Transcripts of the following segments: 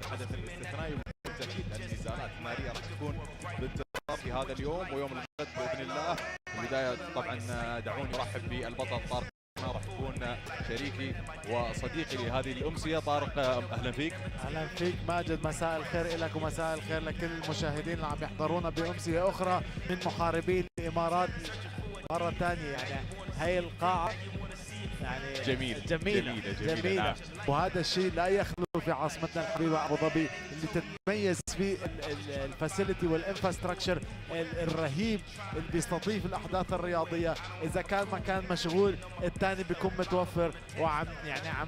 الحدث الاستثنائي بالتاكيد النزالات الناريه راح تكون بالتوالي في هذا اليوم ويوم الغد باذن الله. البدايه طبعا دعوني ارحب بالبطل طارق، راح يكون شريكي وصديقي لهذه الامسيه. طارق اهلا فيك. اهلا فيك ماجد، مساء الخير لك ومساء الخير لكل المشاهدين اللي عم يحضرونا بامسيه اخرى من محاربي الامارات. مره ثانيه يعني هاي القاعه يعني جميلة. نعم. وهذا الشيء لا يخلو في عاصمتنا الحبيبه ابو ظبي اللي تتميز فيه الفاسيلتي والانفراستراكشر الرهيب اللي بيستضيف الاحداث الرياضيه. اذا كان مكان مشغول الثاني بيكون متوفر، وعم يعني عم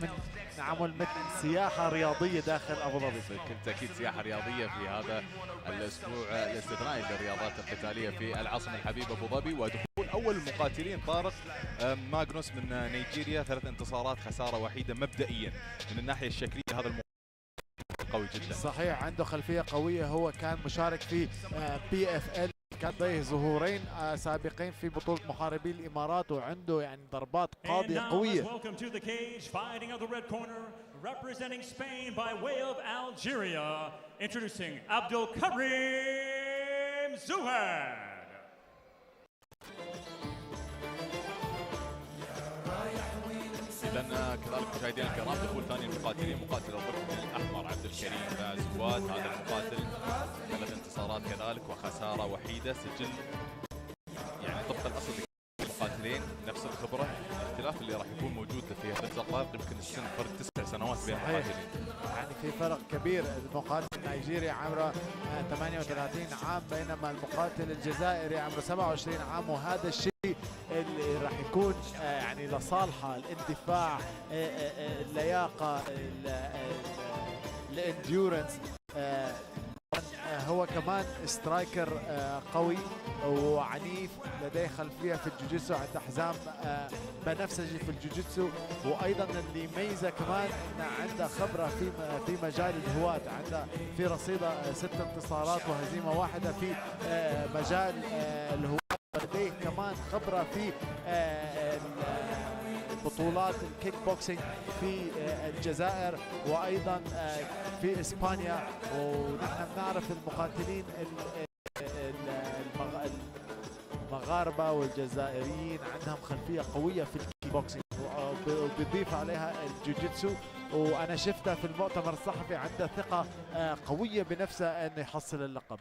نعمل مثل سياحه رياضيه داخل ابو ظبي. بكل تاكيد سياحه رياضيه في هذا الاسبوع الاستثنائي للرياضات القتاليه في العاصمه الحبيبه ابو ظبي، ودخول اول المقاتلين طارق ماغنوس من نيجيريا. 3 انتصارات خساره وحيده مبدئيا. من الناحيه الشكليه هذا قوي جدا. صحيح، عنده خلفيه قويه. هو كان مشارك في PFL، كان له ظهورين سابقين في بطوله محاربي الامارات، وعنده يعني ضربات قاضيه قويه. Representing Spain by way of Algeria, introducing Abdelkarim Zouhad. إذن كذلك مشاهدينا الكرام دخول ثاني المقاتلين، مقاتل الركن الأحمر عبدالكريم زواد. هذا المقاتل 3 انتصارات كذلك وخسارة وحيدة. سجل يعني طبق الأصل المقاتلين، نفس الخبرة. الاختلاف اللي راح يكون موجود في هذا الطارق يمكن السن فرق 9 سنوات بين المقاتلين. يعني في فرق كبير. المقاتل النيجيري عمره 38 عام بينما المقاتل الجزائري عمره 27 عام، وهذا الشيء اللي راح يكون يعني لصالحه الاندفاع، اللياقه، الانديورنس. هو كمان سترايكر قوي وعنيف، لديه خلفيه في الجوجيتسو، عنده حزام بنفسجي في الجوجيتسو، وايضا اللي يميزه كمان انه عنده خبره في مجال الهواة. عنده في رصيده 6 انتصارات وهزيمه واحده في مجال الهواة. لديه كمان خبره في بطولات الكيك بوكسينج في الجزائر وايضا في اسبانيا. ونحن بنعرف المقاتلين المغاربه والجزائريين عندهم خلفيه قويه في الكيك بوكسينج، وبيضيف عليها الجوجيتسو. وانا شفته في المؤتمر الصحفي عنده ثقه قويه بنفسه انه يحصل اللقب.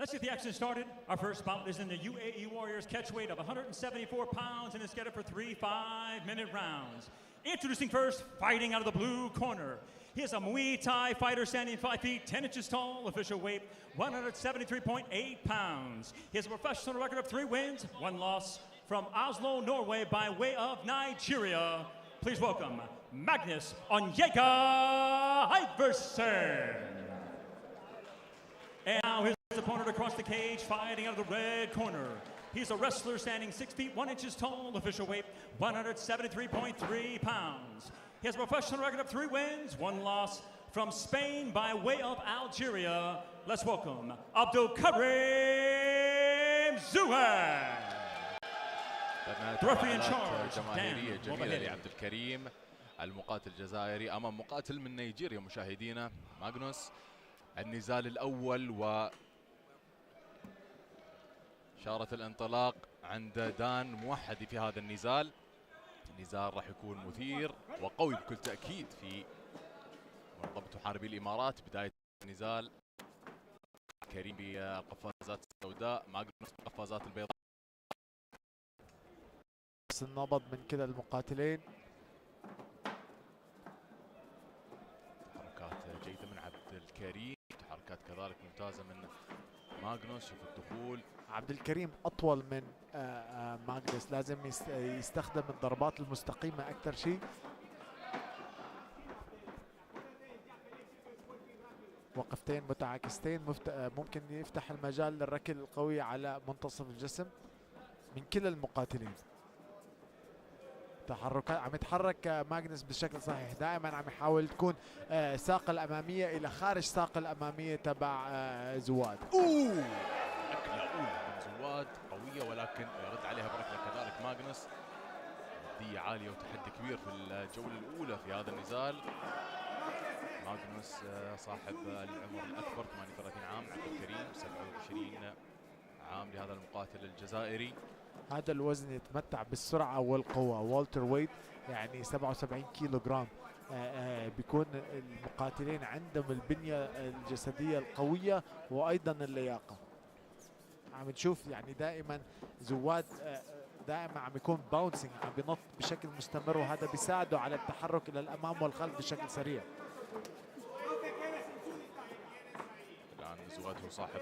Let's get the action started. Our first bout is in the UAE Warriors catch weight of 174 pounds and is scheduled for 3 5-minute rounds. Introducing first, fighting out of the blue corner. He is a Muay Thai fighter standing 5 feet 10 inches tall, official weight 173.8 pounds. He has a professional record of 3 wins, 1 loss from Oslo, Norway by way of Nigeria. Please welcome Magnus Onyeka Iverson. And now his opponent across the cage, fighting out of the red corner. He's a wrestler standing 6 feet 1 inches tall, official weight 173.3 pounds. He has a professional record of 3 wins, 1 loss from Spain by way of Algeria. Let's welcome Abdelkarim Zouhad. The referee in charge, جماهيرية جميلة لعبدالكريم المقاتل الجزائري أمام مقاتل من نيجيريا. مشاهدينا ماغنوس النزال الأول و شارة الانطلاق عند دان موحدي في هذا النزال. النزال راح يكون مثير وقوي بكل تأكيد في منظمة محاربي الإمارات. بداية النزال كريم بالقفازات السوداء، ماغنوس بالقفازات البيضاء. النبض من كلا المقاتلين. تحركات جيدة من عبدالكريم، تحركات كذلك ممتازة من ماغنوس. شوف الدخول. عبدالكريم اطول من ماغنوس، لازم يستخدم الضربات المستقيمه اكثر شيء. وقفتين متعاكستين ممكن يفتح المجال للركل القوي على منتصف الجسم من كلا المقاتلين. تحركات عم يتحرك ماغنوس بشكل صحيح، دائما عم يحاول تكون ساق الاماميه الى خارج ساق الاماميه تبع زواد. ركله اولى من زواد قويه، ولكن يرد عليها بركله كذلك ماغنوس. نديه عاليه وتحدي كبير في الجوله الاولى في هذا النزال. ماغنوس صاحب العمر الأكبر 38 عام، عبد الكريم 27 عام لهذا المقاتل الجزائري. هذا الوزن يتمتع بالسرعة والقوة. والتر ويت يعني 77 كيلو جرام. بيكون المقاتلين عندهم البنية الجسدية القوية وأيضا اللياقة. عم نشوف يعني دائما زواد دائما عم يكون باونسينج، عم بينط بشكل مستمر، وهذا بيساعده على التحرك إلى الأمام والخلف بشكل سريع. الآن زواد هو صاحب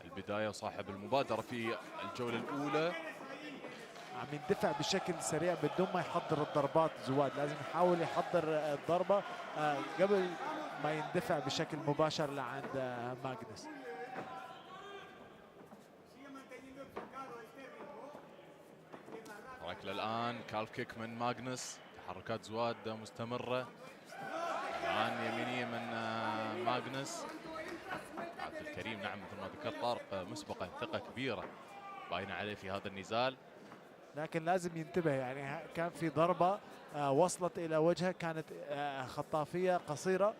البداية وصاحب المبادرة في الجولة الأولى. عم يندفع بشكل سريع بدون ما يحضر الضربات. زواد لازم يحاول يحضر الضربة قبل ما يندفع بشكل مباشر لعند ماغنس. ركلة الآن كالف كيك من ماغنس، تحركات زواد مستمرة. الآن يمينية من ماغنس. عبد الكريم نعم مثل ما ذكرت طارق مسبقة ثقة كبيرة باينة عليه في هذا النزال، لكن لازم ينتبه. يعني كان في ضربة وصلت إلى وجهه، كانت خطافية قصيرة.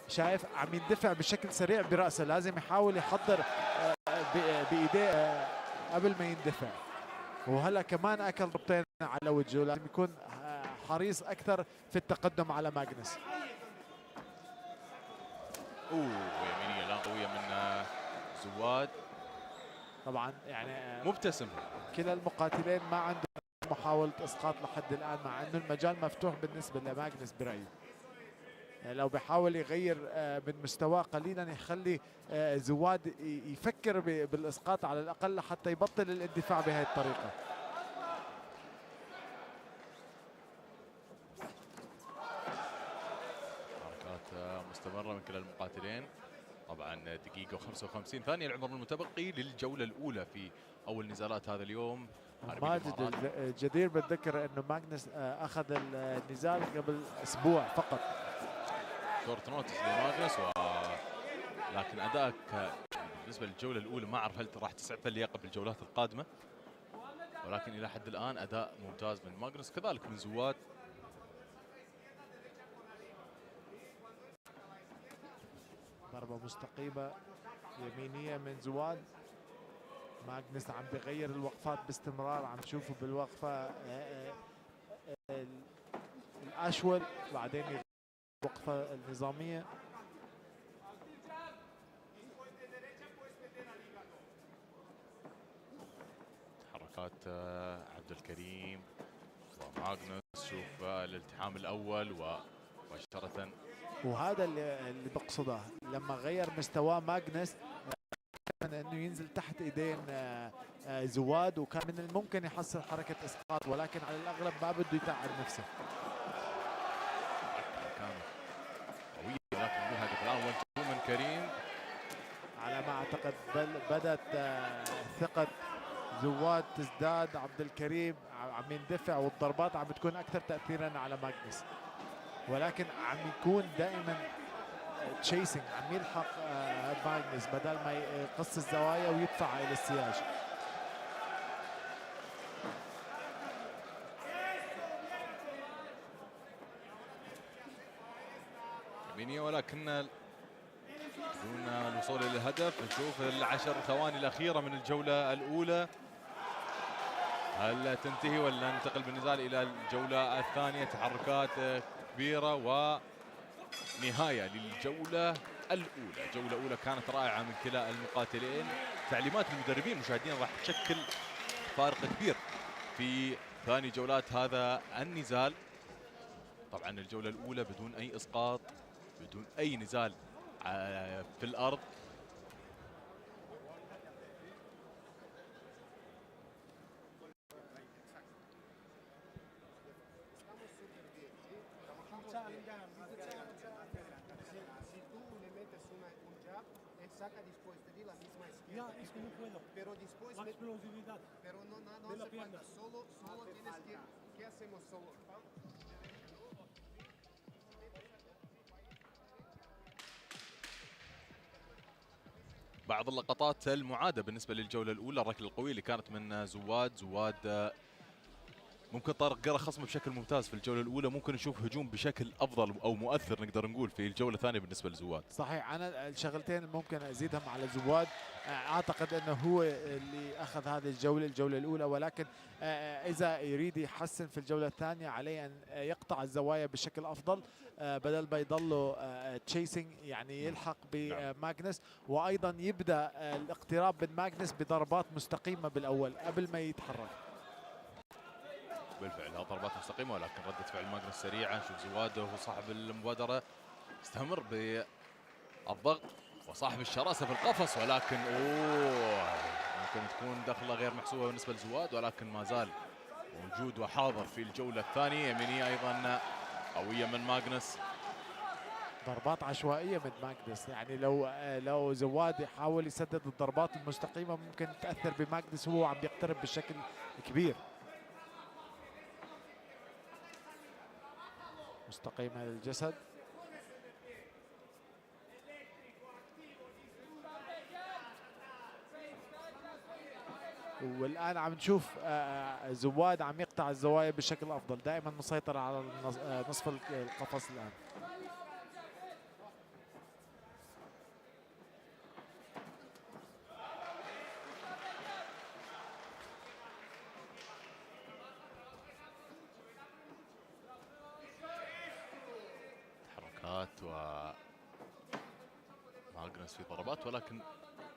شايف عم يندفع بشكل سريع برأسه، لازم يحاول يحضر بإيديه قبل ما يندفع. وهلا كمان أكل ضربتين على وجهه، لازم يكون حريص أكثر في التقدم على ماغنس. يمينية لا قوية من زواد. طبعا يعني مبتسم. كلا المقاتلين ما عندهم محاولة إسقاط لحد الآن، مع أنه المجال مفتوح بالنسبة لماغنس برأيي. يعني لو بيحاول يغير من مستواه قليلا، يخلي زواد يفكر بالإسقاط على الأقل حتى يبطل الاندفاع بهذه الطريقة. حركات مستمرة من كلا المقاتلين. طبعا دقيقة و55 ثانية العمر المتبقي للجولة الأولى في أول نزالات هذا اليوم. ماجد الجدير بالذكر أنه ماغنس أخذ النزال قبل أسبوع فقط. شورت نوتس لماغنس، لكن أدائك بالنسبة للجولة الأولى ما أعرف هل راح تسعف اللياقة بالجولات القادمة، ولكن إلى حد الآن أداء ممتاز من ماغنس كذلك من زواد. ضربة مستقيمة يمينية من زواد. ماغنس عم بغير الوقفات باستمرار، عم تشوفه بالوقفة الأشول بعدين الوقفة النظامية. حركات عبد الكريم وماغنس، شوف الالتحام الأول ومباشرة. وهذا اللي بقصده لما غير مستواه ماغنس، انه ينزل تحت ايدين زواد، وكان من الممكن يحصل حركه اسقاط، ولكن على الاغلب ما بده يتعب نفسه. كان قوي ولكن مو هدف. الان وجهه من كريم. على ما اعتقد بدات ثقه زواد تزداد. عبد الكريم عم يندفع والضربات عم بتكون اكثر تاثيرا على ماغنس، ولكن عم يكون دائما تشيسنج، عم يلحق ماغنس بدل ما يقص الزوايا ويدفع الى السياج. يمينية ولكن دون الوصول الى الهدف. نشوف العشر ثواني الاخيره من الجوله الاولى، هل تنتهي ولا ننتقل بالنزال الى الجوله الثانيه؟ تحركات كبيره ونهايه للجوله الاولى. جوله اولى كانت رائعه من كلا المقاتلين. تعليمات المدربين مشاهدينا راح تشكل فارق كبير في ثاني جولات هذا النزال. طبعا الجوله الاولى بدون اي اسقاط، بدون اي نزال في الارض. saca después de la misma izquierda. Ya, es que no puedo. Pero después... La explosividad. Pero no hace falta. Solo tienes que... ¿Qué hacemos solo? بعض اللقطات المعادة بالنسبة للجولة الأولى، الركلة القوية اللي كانت من زواد ممكن طارق قرا خصمه بشكل ممتاز في الجوله الاولى، ممكن نشوف هجوم بشكل افضل او مؤثر نقدر نقول في الجوله الثانيه بالنسبه لزواد. صحيح. انا الشغلتين اللي ممكن ازيدهم على زواد، اعتقد انه هو اللي اخذ هذه الجوله الاولى، ولكن اذا يريد يحسن في الجوله الثانيه عليه ان يقطع الزوايا بشكل افضل، بدل ما يضلوا تشيسنج يعني يلحق بماغنس، وايضا يبدا الاقتراب من ماغنس بضربات مستقيمه بالاول قبل ما يتحرك. بالفعل هذه ضربات مستقيمه، ولكن رده فعل ماغنس سريعه. نشوف زواد وهو صاحب المبادره استمر بالضغط وصاحب الشراسه في القفص، ولكن ممكن تكون دخله غير محسوبه بالنسبه لزواد، ولكن ما زال موجود وحاضر في الجوله الثانيه. يمينيه ايضا قويه من ماغنس، ضربات عشوائيه من ماغنس، يعني لو زواد يحاول يسدد الضربات المستقيمه ممكن تاثر بماغنس وهو عم يقترب بشكل كبير. مستقيمه للجسد، والان عم نشوف زواد عم يقطع الزوايا بشكل افضل، دائما مسيطر على نصف القفص الان. تحركات ماغنس في ضربات، ولكن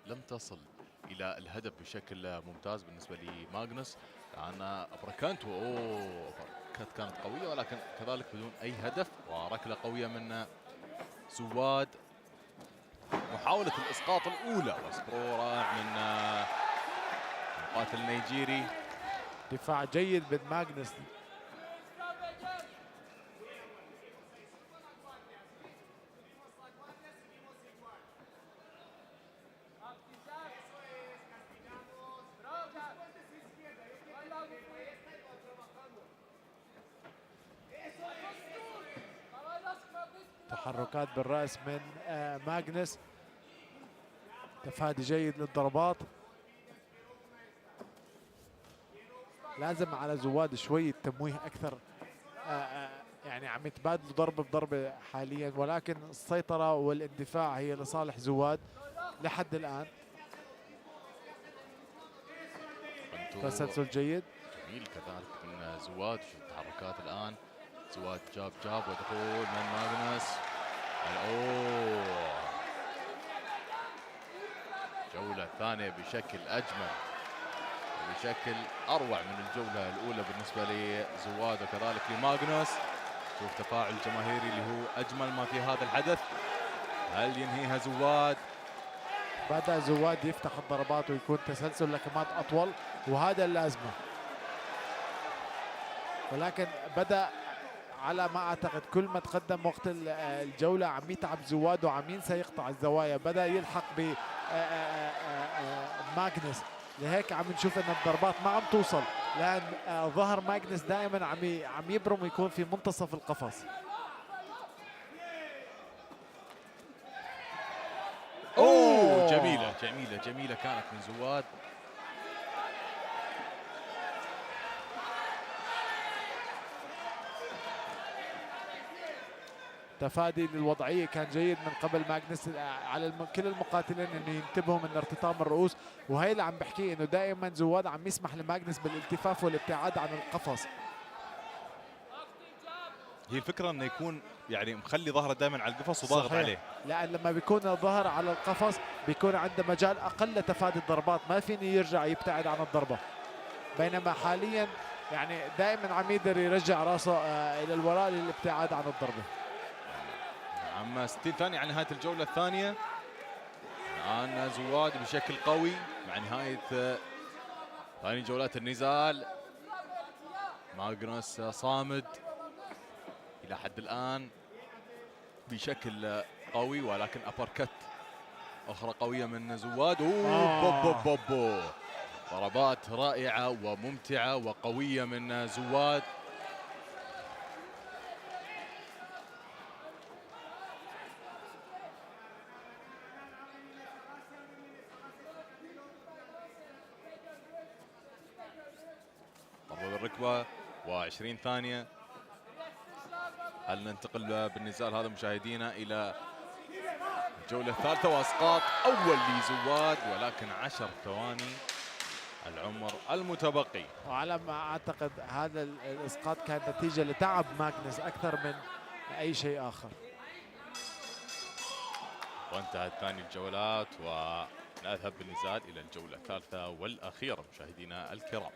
لم تصل الى الهدف بشكل ممتاز بالنسبه لماغنس. الان ابركانت، ابركانت كانت قويه ولكن كذلك بدون اي هدف، وركله قويه من زواد. محاوله الاسقاط الاولى وسبروره من المقاتل النيجيري. دفاع جيد من ماغنس. تحركات بالراس من ماغنس، تفادي جيد للضربات. لازم على زواد شوية تمويه أكثر، يعني عم يتبادلوا ضربة بضربة حاليا، ولكن السيطرة والاندفاع هي لصالح زواد لحد الآن. تسلسل جيد جميل كذلك من زواد. شوف التحركات الآن، زواد جاب ودخول من ماغنس. الجولة الثانية بشكل أجمل وبشكل أروع من الجولة الأولى بالنسبة لزواد وكذلك لماغنس. شوف تفاعل جماهيري اللي هو أجمل ما في هذا الحدث. هل ينهيها زواد؟ بدأ زواد يفتح الضربات ويكون تسلسل لكمات أطول، وهذا اللازمة، ولكن بدأ على ما أعتقد كل ما تقدم وقت الجولة عم يتعب زواد وعم ينسى يقطع الزوايا، بدأ يلحق ب ماغنس، لهيك عم نشوف ان الضربات ما عم توصل، لأن ظهر ماغنس دائما عم يبرم ويكون في منتصف القفص. جميلة كانت من زواد. تفادي للوضعية كان جيد من قبل ماغنس، على كل المقاتلين انه ينتبهوا من ارتطام الرؤوس، وهي اللي عم بحكيه انه دائما زواد عم يسمح لماغنس بالالتفاف والابتعاد عن القفص. هي الفكرة انه يكون يعني مخلي ظهره دائما على القفص وضاغط عليه، لان لما بيكون الظهر على القفص بيكون عنده مجال اقل لتفادي الضربات، ما فيني يرجع يبتعد عن الضربة، بينما حاليا يعني دائما عم يقدر يرجع راسه الى الوراء للابتعاد عن الضربة. عم 60 ثانية على نهاية الجولة الثانية. الآن زواد بشكل قوي مع نهاية ثاني جولات النزال. ماغنس صامد إلى حد الآن بشكل قوي، ولكن أبركت أخرى قوية من زواد. ضربات رائعة وممتعة وقوية من زواد. ضربة بالركبة و20 ثانية. هل ننتقل بالنزال هذا مشاهدينا إلى الجولة الثالثة واسقاط اول لزواد، ولكن 10 ثواني العمر المتبقي. وعلى ما اعتقد هذا الاسقاط كان نتيجه لتعب ماغنس اكثر من اي شيء اخر. وانتهت ثاني الجولات ونذهب بالنزال الى الجولة الثالثة والاخيرة مشاهدينا الكرام.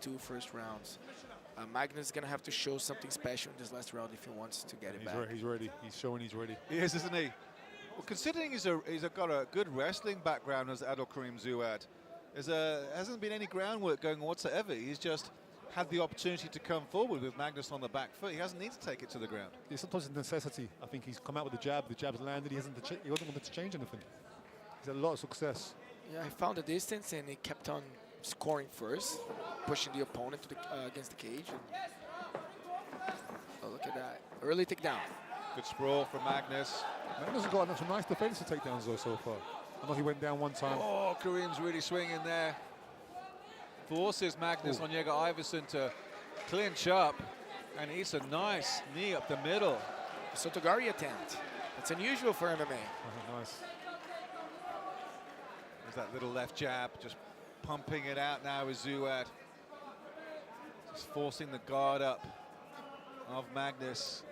Two first rounds. Magnus is going to have to show something special in this last round if he wants to get it back. He's ready. He's showing he's ready. He is, isn't he? Well, considering he's got a good wrestling background as Adil Karim Zouad, hasn't been any groundwork going whatsoever. He's just had the opportunity to come forward with Magnus on the back foot. He hasn't needed to take it to the ground. Yeah, sometimes it's necessity. I think he's come out with the jab's landed. He hasn't wanted to change anything. He's had a lot of success. Yeah, he found the distance and he kept on scoring first, pushing the opponent to against the cage. Oh, look at that. Early takedown. Good sprawl from Magnus. Magnus has got some nice defensive takedowns though so far. I know he went down one time. Oh, Karim's really swinging there. Forces Magnus on Onyega Iverson to clinch up, and it's a nice knee up the middle. Sotogari attempt. It's unusual for MMA. Nice. There's that little left jab, just pumping it out now with Zouad. Just forcing the guard up of Magnus.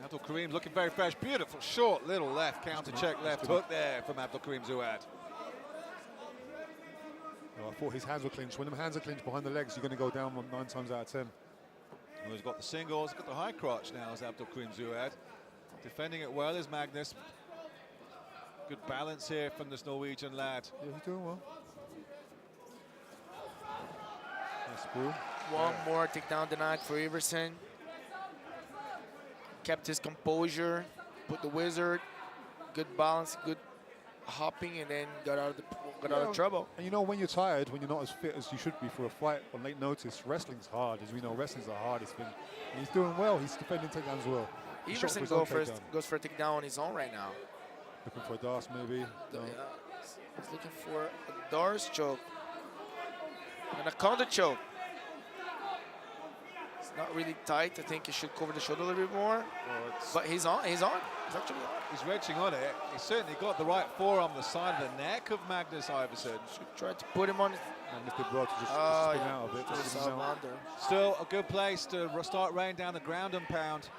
Abdul Karim looking very fresh. Beautiful short little left counter check left hook there from Abdul Karim Zouad. I thought his hands were clinched. When the hands are clinched behind the legs, you're going to go down 9 times out of 10. Well, he's got the singles, he's got the high crotch now as Abdul Karim Zouad. Defending it well is Magnus. Good balance here from this Norwegian lad. Yeah, he's doing well. Nice spool. One more takedown denied for Iverson. Kept his composure, put the wizard, good balance, good hopping, and then got out of trouble. And you know, when you're tired, when you're not as fit as you should be for a fight on late notice, wrestling's hard. As we know, wrestling's the hardest thing. And he's doing well. He's defending takedowns well. Iverson goes for a takedown on his own right now. Looking for a Dars maybe. No. Yeah, he's looking for a Dars choke. And a counter choke. It's not really tight. I think he should cover the shoulder a little bit more. But he's on. He's actually on. He's wrenching on it. He's certainly got the right forearm on the side of the neck of Magnus Iverson. Should try to put him on. And lifted rod to just spin out of it. Still a good place to start raining down the ground and pound.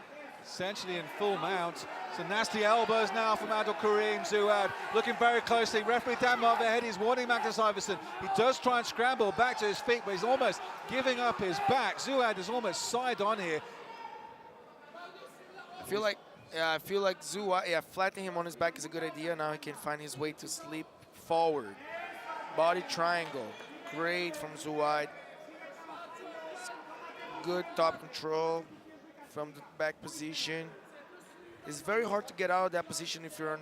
Essentially in full mount. Some nasty elbows now from Abdul Karim Zouad. Looking very closely. Referee Dan Marverhead is warning Magnus Iverson. He does try and scramble back to his feet, but he's almost giving up his back. Zouad is almost side on here. I feel like Zouad, flattening him on his back is a good idea. Now he can find his way to slip forward. Body triangle. Great from Zouad. Good top control from the back position. It's very hard to get out of that position if you're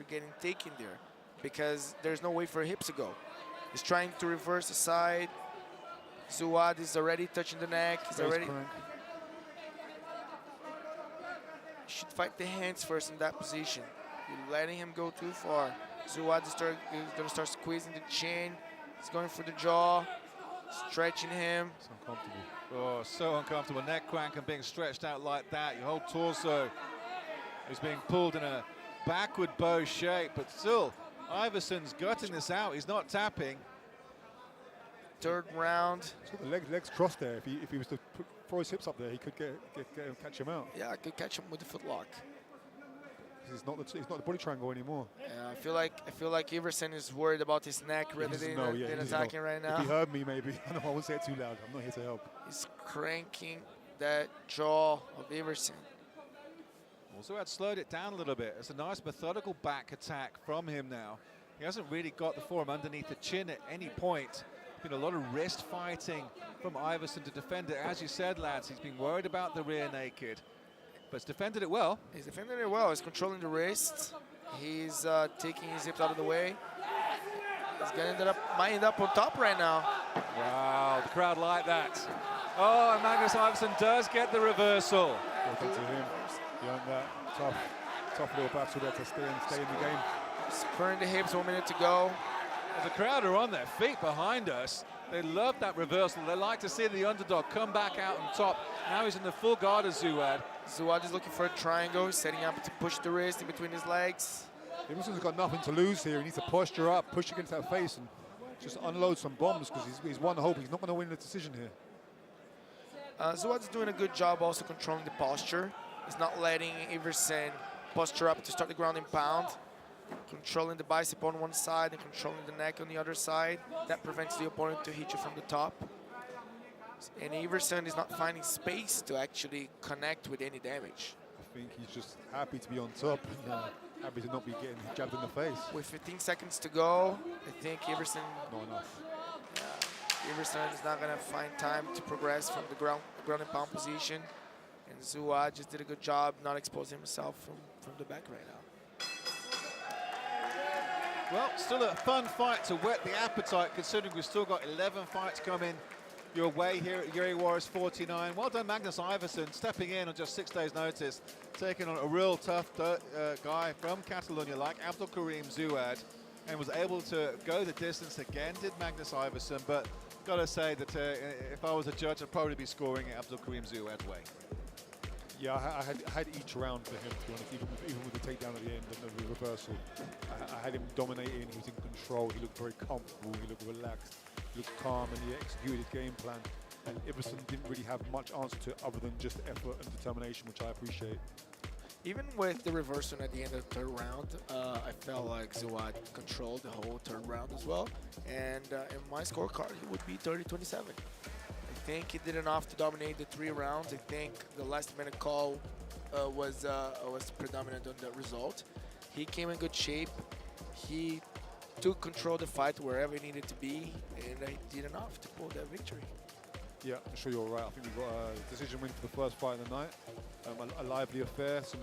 getting taken there, because there's no way for hips to go. He's trying to reverse the side. Zouad is already touching the neck. He's already. Should fight the hands first in that position. You're letting him go too far. Zouad is going to start squeezing the chin. He's going for the jaw, stretching him. It's uncomfortable. Oh, so uncomfortable. Neck crank and being stretched out like that. Your whole torso is being pulled in a backward bow shape, but still, Iverson's gutting this out. He's not tapping. Third round. So the legs crossed there. If he was to throw his hips up there, he could catch him out. Yeah, I could catch him with the footlock. because it's not the body triangle anymore. Yeah, I feel like Iverson is worried about his neck rather than attacking right now. If he heard me, maybe. I won't say it too loud. I'm not here to help. He's cranking that jaw of Iverson. Also had slowed it down a little bit. It's a nice methodical back attack from him now. He hasn't really got the forearm underneath the chin at any point. Been a lot of wrist fighting from Iverson to defend it. As you said, lads, he's been worried about the rear naked, but he's defended it well. He's defending it well. He's controlling the wrist. He's taking his hips out of the way. He's might end up on top right now. Wow, the crowd like that. Oh, and Magnus Iverson does get the reversal. Well done to him. Beyond that, tough little battle there to stay in the game. Spurring the hips, 1 minute to go. The crowd are on their feet behind us. They love that reversal. They like to see the underdog come back out on top. Now he's in the full guard of Zouad. Zouad is looking for a triangle, setting up to push the wrist in between his legs. Iverson's got nothing to lose here. He needs to posture up, push against that face, and just unload some bombs, because he's one hope. He's not going to win the decision here. Zouad's doing a good job also controlling the posture. He's not letting Iverson posture up to start the ground and pound. Controlling the bicep on one side and controlling the neck on the other side. That prevents the opponent to hit you from the top. And Iverson is not finding space to actually connect with any damage. I think he's just happy to be on top and happy to not be getting jabbed in the face. With 15 seconds to go, I think Iverson... Not enough. Yeah, Iverson is not going to find time to progress from the ground and pound position. And Zouad just did a good job not exposing himself from the back right now. Well, still a fun fight to whet the appetite, considering we've still got 11 fights coming your way here at UAE Warriors 49. Well done, Magnus Iverson, stepping in on just 6 days' notice, taking on a real tough guy from Catalonia like Abdul Karim Zouad, and was able to go the distance again, did Magnus Iverson. But got to say that if I was a judge, I'd probably be scoring Abdul Karim Zouad's way. Yeah, I had each round for him, to be honest, even with the takedown at the end and the reversal. I had him dominating, he was in control, he looked very comfortable, he looked relaxed, he looked calm, and he executed his game plan. And Iverson didn't really have much answer to it other than just effort and determination, which I appreciate. Even with the reversal at the end of the third round, I felt like Zouad controlled the whole third round as well. And in my scorecard, he would be 30-27. I think he did enough to dominate the 3 rounds. I think the last-minute call was predominant on the result. He came in good shape. He took control of the fight wherever he needed to be, and he did enough to pull that victory. Yeah, I'm sure you're right. I think we got a decision win for the first fight of the night. A lively affair, some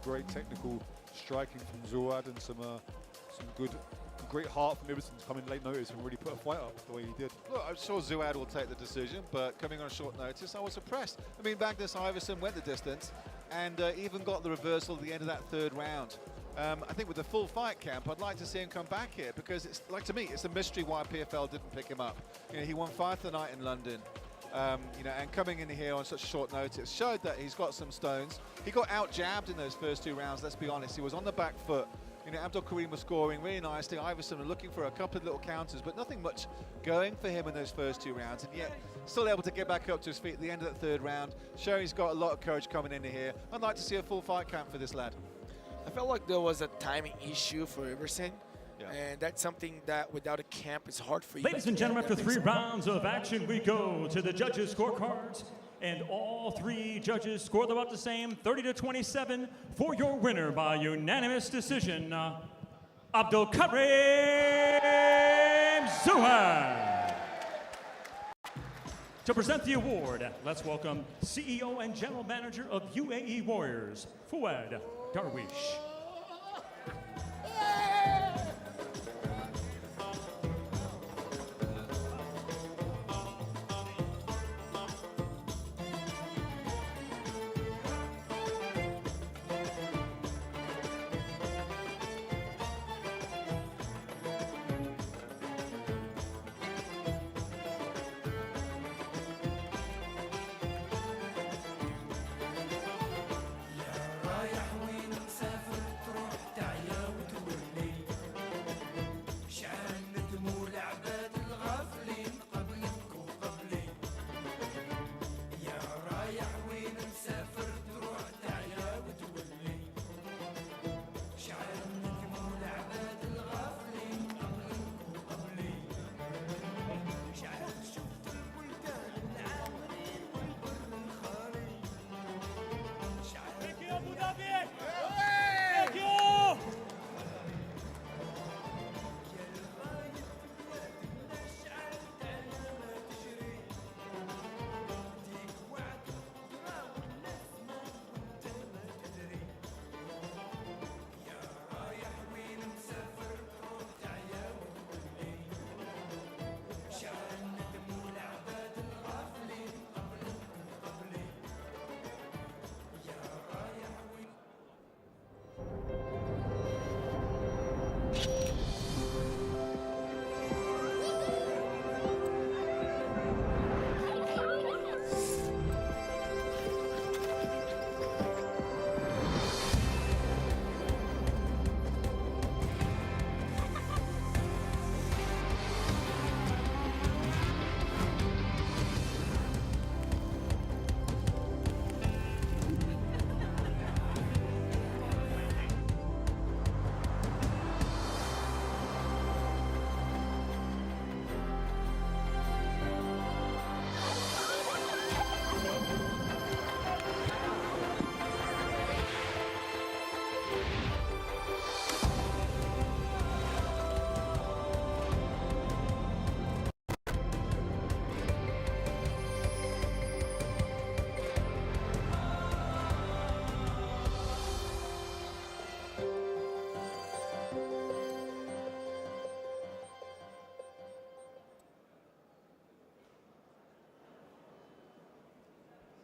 great technical striking from Zouad, and some great heart from Iverson to come in late notice and really put a fight up the way he did. Look, I'm sure Zouad will take the decision, but coming on short notice, I was impressed. I mean, Magnus Iverson went the distance and even got the reversal at the end of that third round. I think with the full fight camp, I'd like to see him come back here, because it's, like, to me, it's a mystery why PFL didn't pick him up. You know, he won fight the night in London. You know, and coming in here on such short notice showed that he's got some stones. He got out-jabbed in those first 2 rounds, let's be honest. He was on the back foot. You know, Abdul Karim was scoring really nicely. Iverson was looking for a couple of little counters, but nothing much going for him in those first 2 rounds. And yet, still able to get back up to his feet at the end of that third round, showing he's got a lot of courage coming into here. I'd like to see a full fight camp for this lad. I felt like there was a timing issue for Iverson. Yeah. And that's something that without a camp is hard for you. Ladies and gentlemen, after 3 rounds of action, we go to the judges' scorecards. And all 3 judges scored about the same, 30-27, for your winner by unanimous decision, Abdul Karim Zouad. To present the award, let's welcome CEO and General Manager of UAE Warriors, Fouad Darwish. رايح وين مسافر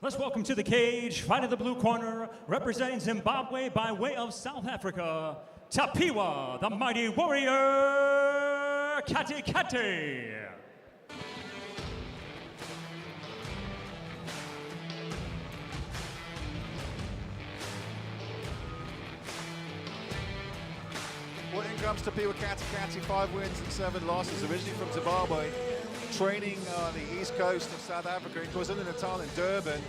Let's welcome to the cage, fighting the blue corner, representing Zimbabwe by way of South Africa, Tapiwa, the mighty warrior, Kati Kati. Well, in comes Tapiwa Kati, 5 wins and 7 losses, originally from Zimbabwe, training on the east coast of South Africa, in KwaZulu-Natal in Durban.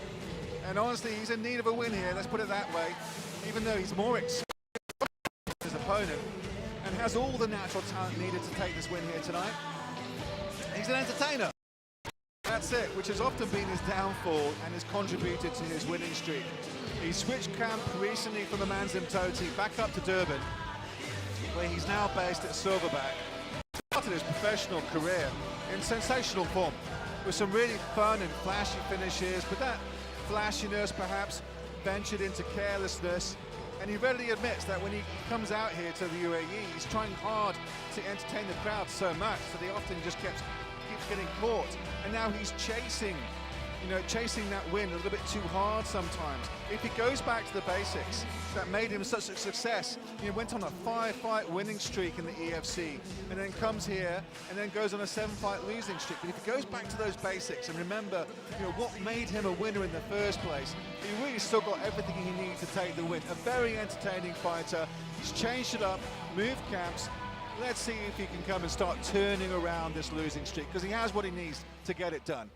And honestly, he's in need of a win here, let's put it that way, even though he's more experienced than his opponent and has all the natural talent needed to take this win here tonight. He's an entertainer. That's it, which has often been his downfall and has contributed to his winning streak. He switched camp recently from the Manzimtoti back up to Durban, where he's now based at Silverback. Started his professional career in sensational form, with some really fun and flashy finishes, but that flashiness perhaps ventured into carelessness, and he readily admits that when he comes out here to the UAE, he's trying hard to entertain the crowd so much that he often just keeps getting caught, and now he's chasing that win a little bit too hard sometimes. If he goes back to the basics that made him such a success, he went on a 5-fight winning streak in the EFC, and then comes here and then goes on a 7-fight losing streak. But if he goes back to those basics and remember, what made him a winner in the first place, he really still got everything he needs to take the win. A very entertaining fighter. He's changed it up, moved camps. Let's see if he can come and start turning around this losing streak, because he has what he needs to get it done.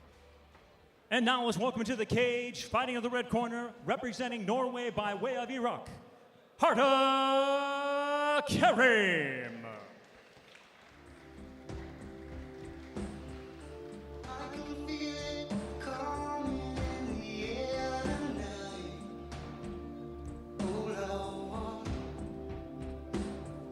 And now let's welcome to the cage, fighting in the red corner, representing Norway by way of Iraq, Harda Karim.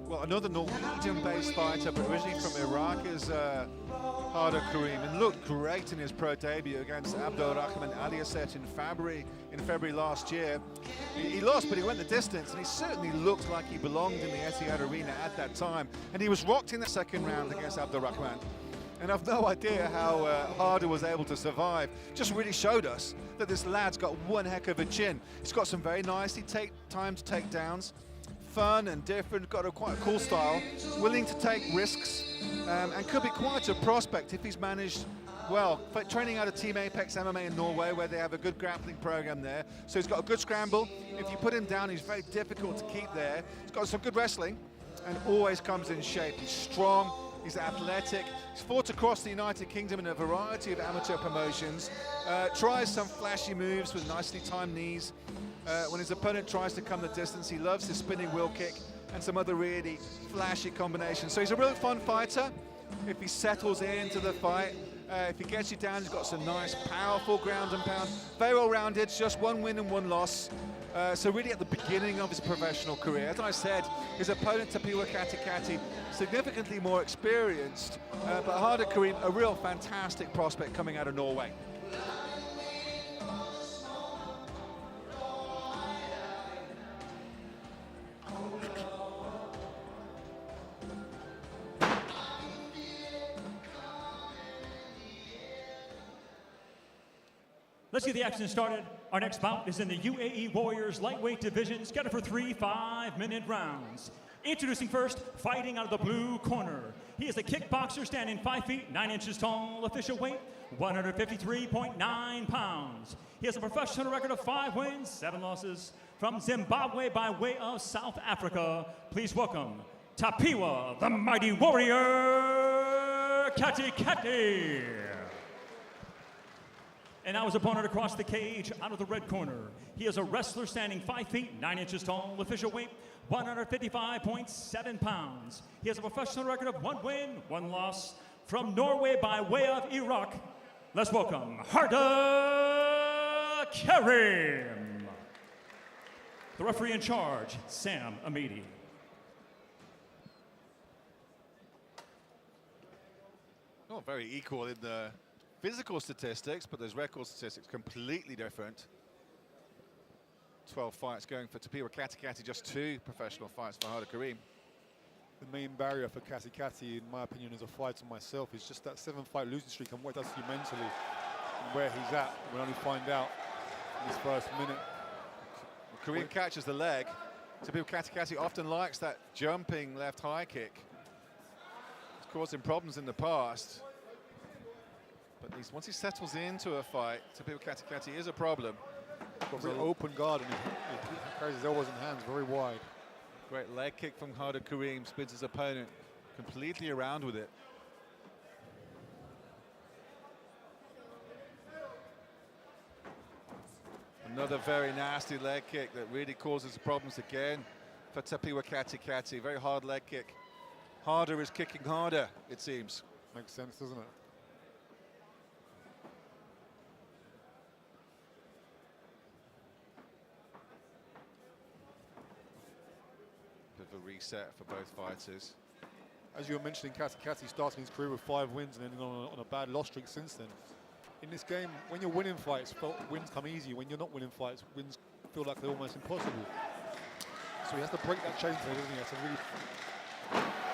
Well, another Norwegian-based fighter, but originally from Iraq, is Harda Karim, and looked great in his pro debut against Abdulrahman Aliasset in February last year. He lost, but he went the distance, and he certainly looked like he belonged in the Etihad Arena at that time. And he was rocked in the second round against Abdulrahman. And I've no idea how Harda was able to survive. Just really showed us that this lad's got one heck of a chin. He's got some very nicely timed takedowns. Fun and different, got quite a cool style, willing to take risks, and could be quite a prospect if he's managed well. Training out of Team Apex MMA in Norway, where they have a good grappling program there. So he's got a good scramble. If you put him down, he's very difficult to keep there. He's got some good wrestling and always comes in shape. He's strong, he's athletic. He's fought across the United Kingdom in a variety of amateur promotions. Tries some flashy moves with nicely timed knees. When his opponent tries to come the distance, he loves his spinning wheel kick and some other really flashy combinations. So he's a real fun fighter if he settles into the fight. If he gets you down, he's got some nice, powerful ground and pound. Very well-rounded, just 1 win and 1 loss. So really at the beginning of his professional career. As I said, his opponent, Tapiwa Kati, significantly more experienced. But Harda Karim, a real fantastic prospect coming out of Norway. Let's get the action started. Our next bout is in the UAE Warriors lightweight division, scheduled for 3 5-minute rounds. Introducing first, fighting out of the blue corner. He is a kickboxer standing 5 feet 9 inches tall, official weight 153.9 pounds. He has a professional record of 5 wins, 7 losses. From Zimbabwe by way of South Africa, please welcome Tapiwa, the mighty warrior, Kati Kati. And now his opponent across the cage, out of the red corner. He is a wrestler standing 5 feet 9 inches tall, official weight 155.7 pounds. He has a professional record of 1 win, 1 loss. From Norway by way of Iraq, let's welcome Harda Karim. The referee in charge, Sam Amidi. Not very equal in the physical statistics, but those record statistics completely different. 12 fights going for Tapiwa Kati, just 2 professional fights for Harda Karim. The main barrier for Kati, in my opinion, as a fighter myself, is just that 7-fight losing streak and what it does to you mentally and where he's at. We'll only find out in this first minute. Kareem catches the leg. Tapiwa Katikati often likes that jumping left high kick. It's caused him problems in the past. But at least once he settles into a fight, Tapiwa Katikati is a problem. Got a very open guard and he carries his elbows and hands very wide. Great leg kick from Harder Kareem, spins his opponent completely around with it. Another very nasty leg kick that really causes problems again for Tapiwa Katikati. Very hard leg kick. Harder is kicking harder, it seems. Makes sense, doesn't it? Bit of a reset for both fighters. As you were mentioning, Katikati starting his career with 5 wins and ending on a bad loss streak since then. In this game, when you're winning fights, wins come easy. When you're not winning fights, wins feel like they're almost impossible. So he has to break that chain today, doesn't he? He has to really...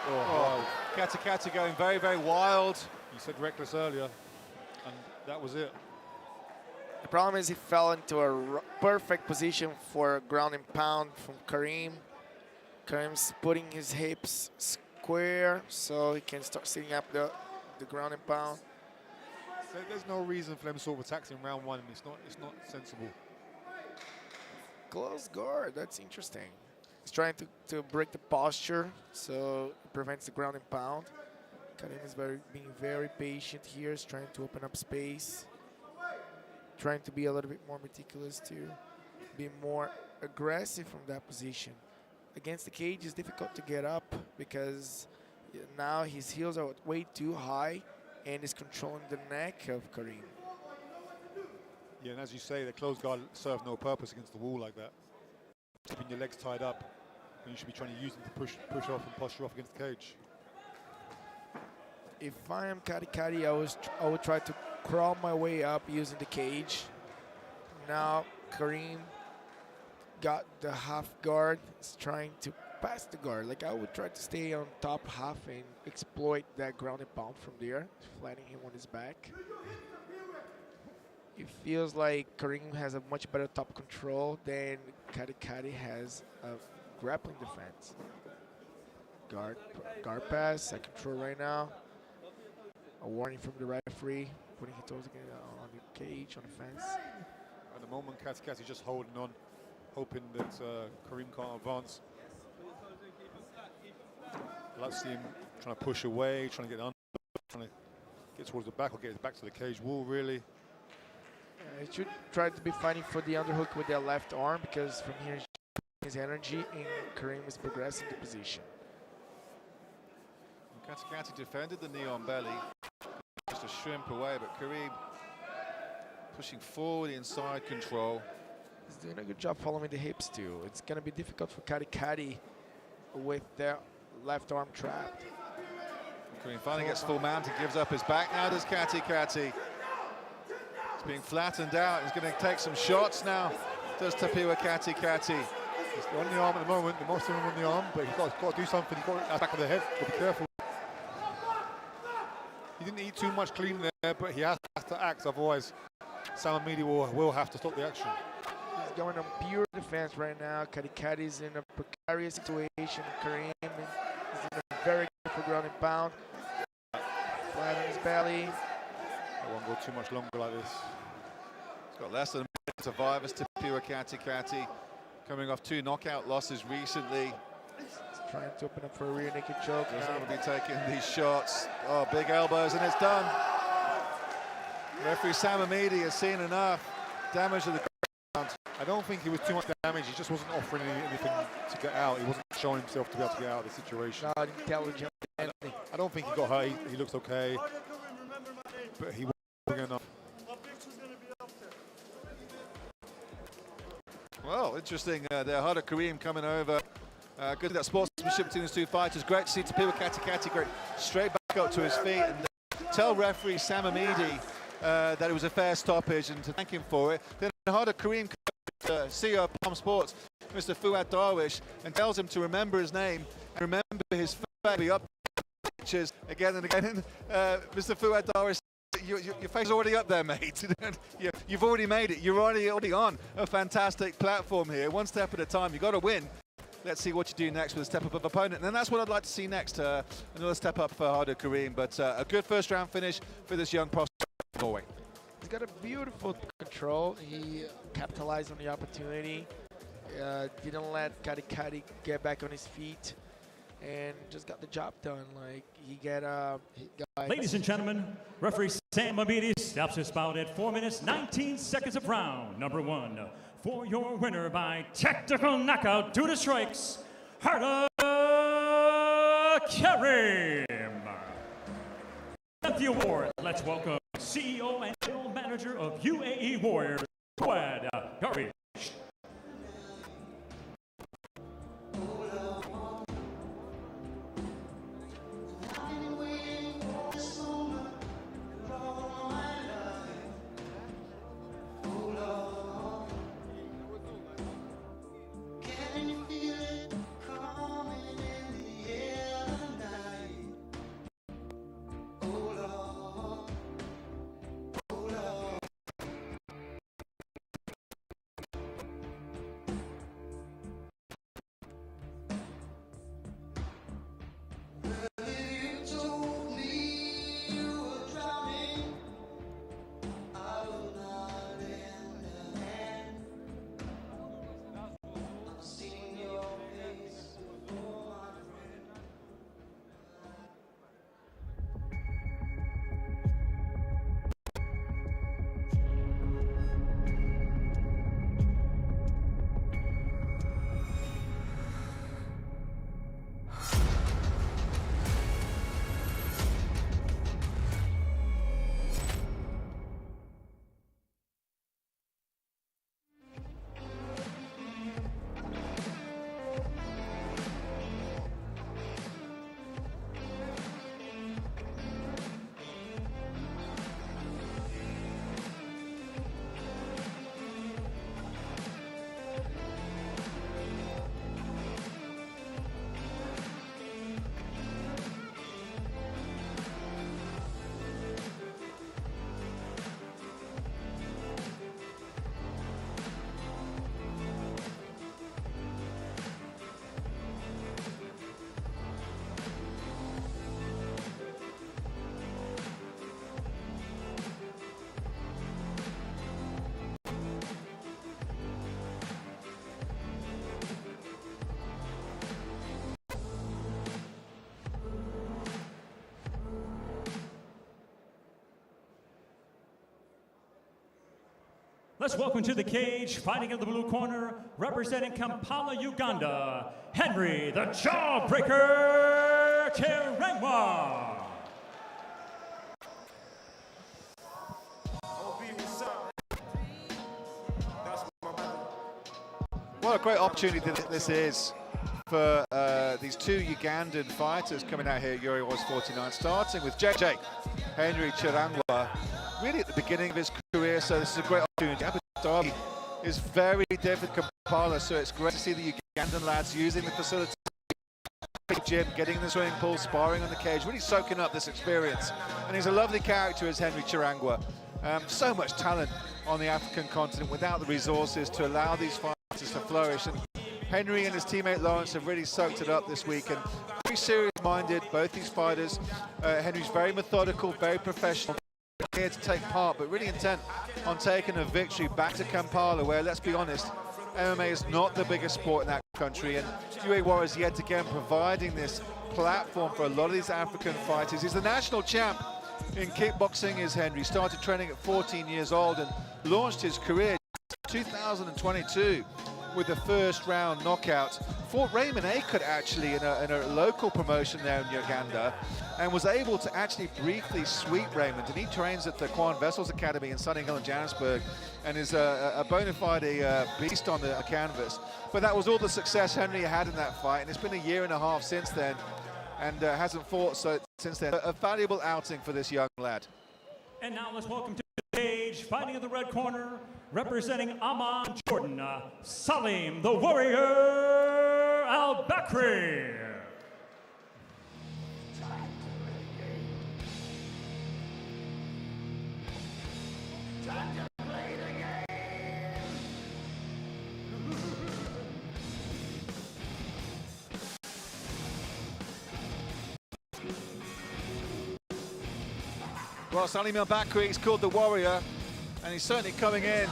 Oh. Katikati going very, very wild. You said reckless earlier, and that was it. The problem is he fell into a perfect position for ground and pound from Kareem. Kareem's putting his hips square so he can start setting up the ground and pound. So there's no reason for them sort of attacks in round 1, and it's not sensible. Close guard, that's interesting. He's trying to break the posture so it prevents the ground and pound. Kareem is being very patient here. He's trying to open up space. Trying to be a little bit more meticulous to be more aggressive from that position. Against the cage, it's difficult to get up because now his heels are way too high and is controlling the neck of Kareem. Yeah, and as you say, the closed guard serves no purpose against the wall like that. Keeping your legs tied up when you should be trying to use them to push off and posture off against the cage. If I am Katikati, I would try to crawl my way up using the cage. Now Kareem got the half guard. He's trying to pass the guard. Like, I would try to stay on top half and exploit that ground and pound from there, flattening him on his back. It feels like Kareem has a much better top control than Katikati has a grappling defense. Guard pass, second control right now. A warning from the referee, putting his toes again on the cage, on the fence. At the moment, Katikati just holding on, hoping that Kareem can't advance. Let's see him trying to push away, trying to get under, trying to get towards the back or get his back to the cage wall, really. He should try to be fighting for the underhook with their left arm, because from here his energy and Kareem is progressing the position. Katikati defended the knee on belly, just a shrimp away, but Kareem pushing forward inside control. He's doing a good job following the hips too. It's going to be difficult for Katikati with their left arm trapped. Kareem finally gets full mount and gives up his back. Now does Katikati. He's being flattened out. He's going to take some shots now. Does Tapiwa Katikati. He's on the arm at the moment, the most of him on the arm, but he's got to do something. He's got the back of the head, got to be careful. He didn't eat too much clean there, but he has to act, otherwise Samamidi will have to stop the action. He's going on pure defense right now. Katikati's in a precarious situation. Kareem is in a very good for ground and pound. Flat on his belly. I won't go too much longer like this. He's got less than a minute to survive as Tapiwa Katikati, coming off 2 knockout losses recently. He's trying to open up for a rear naked choke. Doesn't want to be taking these shots. Oh, big elbows, and it's done. Referee Samamidi has seen enough damage to the ground. I don't think he was too much damage. He just wasn't offering anything to get out. He wasn't showing himself to be able to get out of the situation. Not intelligent. I don't think he got hurt. He looks okay, but he wasn't doing enough. Well, interesting there. Harder Kareem coming over. Good that sportsmanship between these two fighters. Great to see Tapiwa Katikati great straight back up to his feet and tell referee Samamidi that it was a fair stoppage and to thank him for it. Then Harder Kareem, CEO of Palm Sports, Mr. Fuad Darwish, and tells him to remember his name and remember his face. Up pictures again and again. Mr. Fuad Darwish your face is already up there, mate. You've already made it. You're already on a fantastic platform here. One step at a time. You've got to win. Let's see what you do next with a step up of opponent. And that's what I'd like to see next. Another step up for Harder Kareem. But a good first round finish for this young prospect from Norway. He's got a beautiful control. He capitalized on the opportunity. Didn't let Kari get back on his feet. And just got the job done. Like he got. Ladies and gentlemen, referee Sam Abidi stops his bout at 4 minutes 19 seconds of round number 1. For your winner by technical knockout due to strikes, Harder Kareem. At the award, let's welcome CEO and General Manager of UAE Warriors, Fouad Garbi. Let's welcome to the cage, fighting in the blue corner, representing Kampala, Uganda, Henry the Jawbreaker Terengwa. What a great opportunity this is for these two Ugandan fighters coming out here at UAE Warriors 49, starting with JJ Henry Terengwa, really at the beginning of his career, so this is a great opportunity. Abu Dhabi is very different to Kampala, so it's great to see the Ugandan lads using the facility, gym, getting in the swimming pool, sparring on the cage, really soaking up this experience. And he's a lovely character as Henry Terengwa. So much talent on the African continent without the resources to allow these fighters to flourish. And Henry and his teammate Lawrence have really soaked it up this week, and very serious-minded, both these fighters. Henry's very methodical, very professional, here to take part, but really intent on taking a victory back to Kampala, where, let's be honest, MMA is not the biggest sport in that country, and UAE Warriors yet again providing this platform for a lot of these African fighters. He's the national champ in kickboxing, is Henry. Started training at 14 years old and launched his career in 2022 with the first round knockout. Fought Raymond Akut actually in a local promotion there in Uganda, and was able to actually briefly sweep Raymond. And he trains at the Quan Vessels Academy in Sunny Hill in Johannesburg, and is a bona fide beast on the canvas. But that was all the success Henry had in that fight, and it's been a year and a half since then, and hasn't fought since then. A valuable outing for this young lad. And now let's welcome to the stage, fighting in the red corner, representing Amman, Jordan, Salim the Warrior Al-Bakri. Well, Salim Al-Bakri is called the Warrior, and he's certainly coming in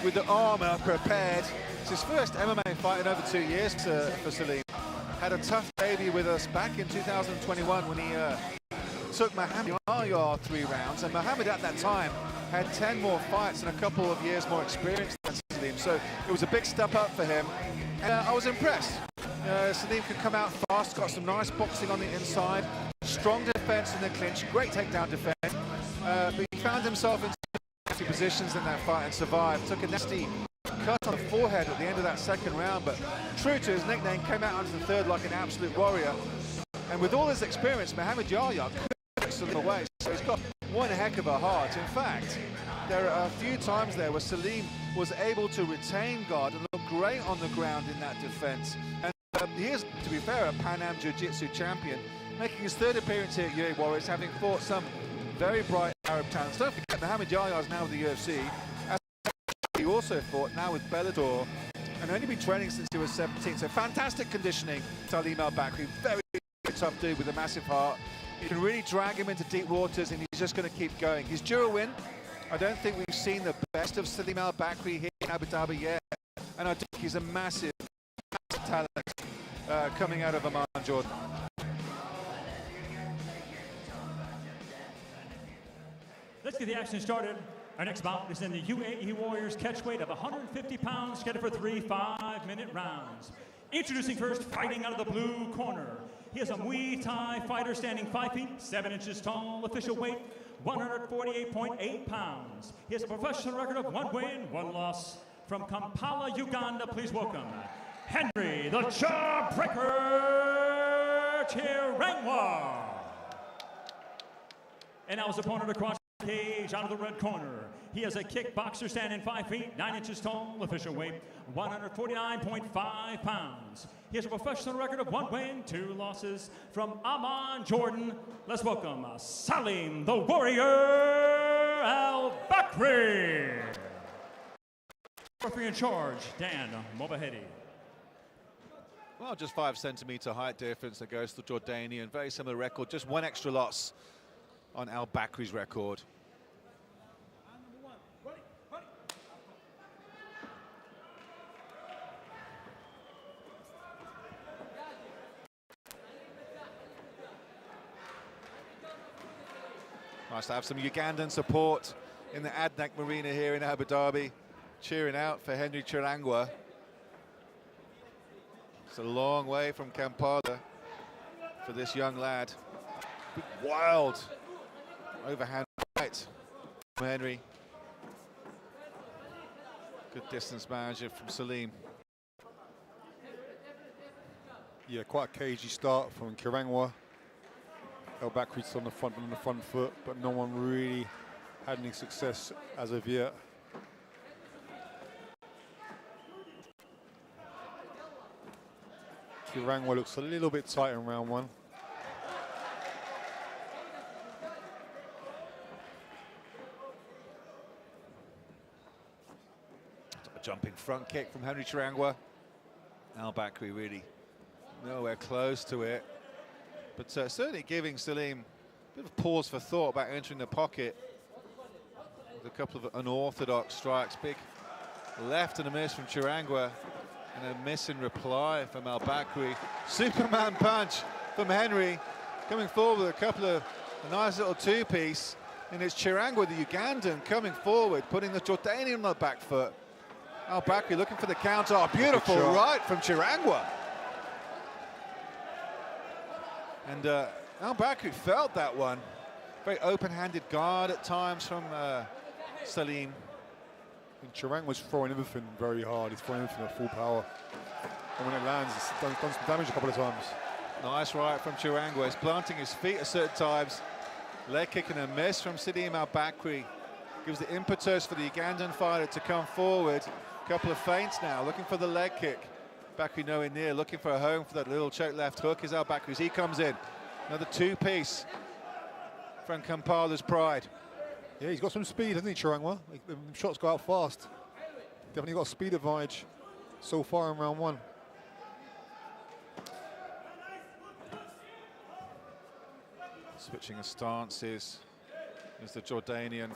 with the armour prepared. It's his first MMA fight in over 2 years for Salim. Had a tough debut with us back in 2021 when he took Mohamed Yahya 3 rounds, and Mohamed at that time had 10 more fights and a couple of years more experience than Salim, so it was a big step up for him, and I was impressed. Salim could come out fast, got some nice boxing on the inside, strong defence in the clinch, great takedown defence, but he found himself in two positions in that fight and survived. Took a nasty cut on the forehead at the end of that second round, but true to his nickname, came out onto the third like an absolute warrior. And with all his experience, Mohamed Yahya could Salim away, so he's got one heck of a heart. In fact, there are a few times there where Salim was able to retain guard and look great on the ground in that defence. And he is, to be fair, a Pan Am Jiu-Jitsu champion, making his third appearance here at UAE Warriors, having fought some very bright Arab talents. Don't forget, Mohamed Yahya is now with the UFC. As he also fought now with Bellator, and only been training since he was 17. So fantastic conditioning, Salim Al-Bakri. Very tough dude with a massive heart. You can really drag him into deep waters, and he's just going to keep going. He's due a win. I don't think we've seen the best of Salim Al-Bakri here in Abu Dhabi yet, and I think he's a massive talent coming out of Amman, Jordan. Let's get the action started. Our next bout is in the UAE Warriors catchweight of 150 pounds, scheduled for 3 5-minute rounds. Introducing first, fighting out of the blue corner. He is a Muay Thai fighter standing 5 feet, 7 inches tall, official weight 148.8 pounds. He has a professional record of 1 win, 1 loss. From Kampala, Uganda, please welcome Henry the Jawbreaker Tirangwa. And now his opponent across the cage out of the red corner. He is a kickboxer standing 5 feet, 9 inches tall, official weight 149.5 pounds. He has a professional record of 1 win, 2 losses. From Amman, Jordan, let's welcome Salim the Warrior Al-Bakri. Referee in charge, Dan Mobahedi. Well, just 5 centimetre height difference that goes to the Jordanian. Very similar record, just 1 extra loss on Al-Bakri's record. Nice to have some Ugandan support in the Adnak Marina here in Abu Dhabi, cheering out for Henry Tirangwa. It's a long way from Kampala for this young lad. Big wild overhand right from Henry. Good distance manager from Salim. Yeah, quite a cagey start from Tirangwa. Al-Bakri's on the front foot, but no one really had any success as of yet. Tirangwa looks a little bit tight in round 1. A jumping front kick from Henry Tirangwa. Al-Bakri really nowhere close to it, but certainly giving Salim a bit of pause for thought about entering the pocket with a couple of unorthodox strikes. Big left and a miss from Tirangwa, and a miss in reply from Al-Bakri. Superman punch from Henry, coming forward with a couple of a nice little 2-piece, and it's Tirangwa, the Ugandan, coming forward, putting the Jordanian on the back foot. Al-Bakri looking for the counter. Oh, beautiful right from Tirangwa. And Al-Bakri felt that one. Very open-handed guard at times from Salim. And Tirangwa's throwing everything very hard. He's throwing everything at full power. And when it lands, it's done some damage a couple of times. Nice right from Tirangwa. He's planting his feet at certain times. Leg kick and a miss from Salim Al-Bakri. Gives the impetus for the Ugandan fighter to come forward. A couple of feints now, looking for the leg kick. Bakri nowhere near, looking for a home for that little choke left hook is Al-Bakri as he comes in. Another 2-piece from Kampala's pride. Yeah, he's got some speed, hasn't he, Tirangwa? The shots go out fast. Definitely got a speed advantage so far in round 1. Switching of stances. There's the Jordanian.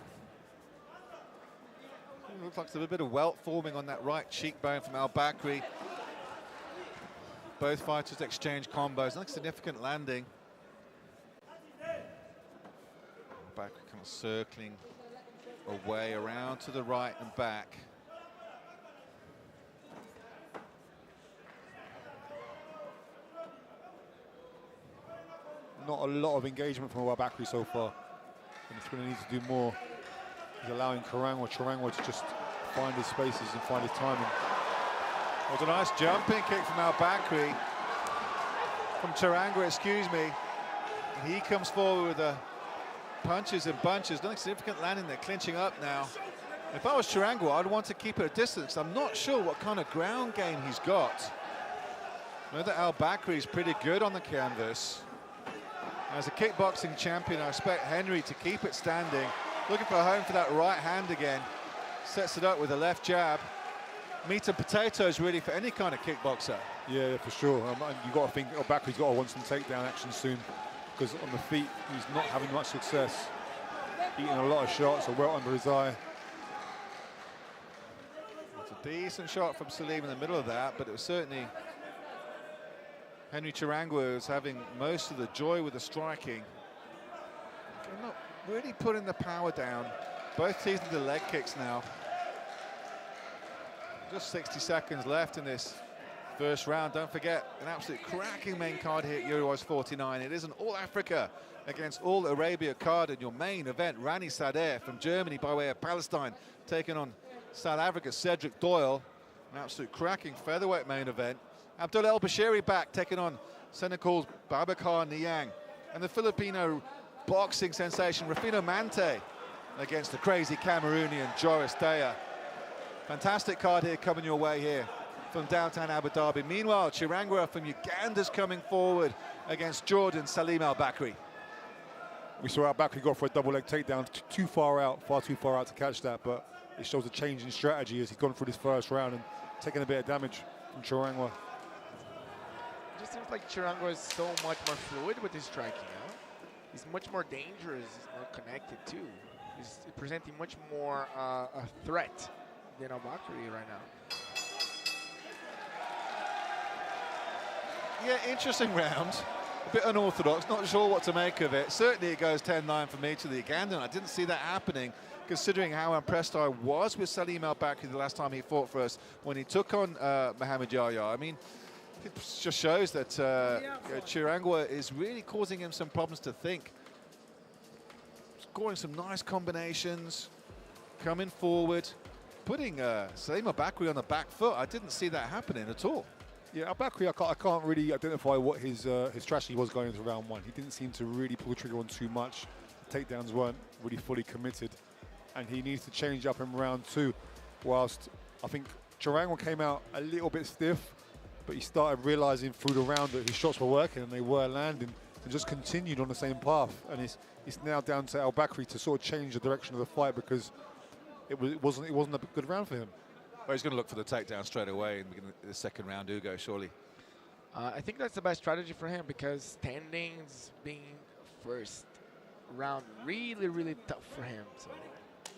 Looks like there's a bit of welt forming on that right cheekbone from Al Bakri. Both fighters exchange combos. Not significant landing. Bakri kind of circling away around to the right and back. Not a lot of engagement from Al Bakri so far. And it's going to need to do more. He's allowing Chirangwa to just find his spaces and find his timing. It was a nice jumping kick from Al Bakri. From Chirangwa, excuse me. And he comes forward with the punches and bunches. Nothing significant landing there, clinching up now. If I was Chirangwa, I'd want to keep it a distance. I'm not sure what kind of ground game he's got. I know that Al Bakri is pretty good on the canvas. As a kickboxing champion, I expect Henry to keep it standing. Looking for a home for that right hand again. Sets it up with a left jab. Meat and potatoes really for any kind of kickboxer. Yeah, for sure. And you've got to think Al Bakri's got to want some takedown action soon, because on the feet he's not having much success. Eating a lot of shots, a well under his eye. It's a decent shot from Salim in the middle of that, but it was certainly Henry Chirangwa was having most of the joy with the striking. Not really putting the power down. Both teams with the leg kicks now. Just 60 seconds left in this first round. Don't forget, an absolute cracking main card here at Euros 49. It is an All-Africa against All-Arabia card, and your main event, Rani Sadeh from Germany by way of Palestine, taking on South Africa's Cedric Doyle. An absolute cracking featherweight main event. Abdullah El-Bashiri back, taking on Senegal's Babacar Niang. And the Filipino boxing sensation, Rufino Mante, against the crazy Cameroonian Joris Daya. Fantastic card here coming your way here from downtown Abu Dhabi. Meanwhile, Chirangwa from Uganda's coming forward against Jordan Salim Al Bakri. We saw Al Bakri go for a double leg takedown, too far out, far too far out to catch that, but it shows a change in strategy as he's gone through this first round and taken a bit of damage from Chirangwa. It just seems like Chirangwa is so much more fluid with his striking. Huh? He's much more dangerous, he's more connected too. He's presenting much more a threat than Al Bakri right now. Yeah, interesting round. A bit unorthodox, not sure what to make of it. Certainly it goes 10-9 for me to the Ugandan. I didn't see that happening, considering how impressed I was with Salim Al Bakri the last time he fought for us when he took on Mohamed Yahya. I mean, it just shows that Chirangwa is really causing him some problems to think. Scoring some nice combinations, coming forward, putting Salim Al Bakri on the back foot. I didn't see that happening at all. Yeah, Al Bakri, I can't really identify what his strategy was going into round one. He didn't seem to really pull the trigger on too much. The takedowns weren't really fully committed, and he needs to change up in round two. Whilst I think Chirangwa came out a little bit stiff, but he started realizing through the round that his shots were working and they were landing, and just continued on the same path. And it's now down to Al Bakri to sort of change the direction of the fight, because it wasn't a good round for him. Well, he's going to look for the takedown straight away in the second round, Ugo, surely. I think that's the best strategy for him, because standings being first round really, really tough for him. So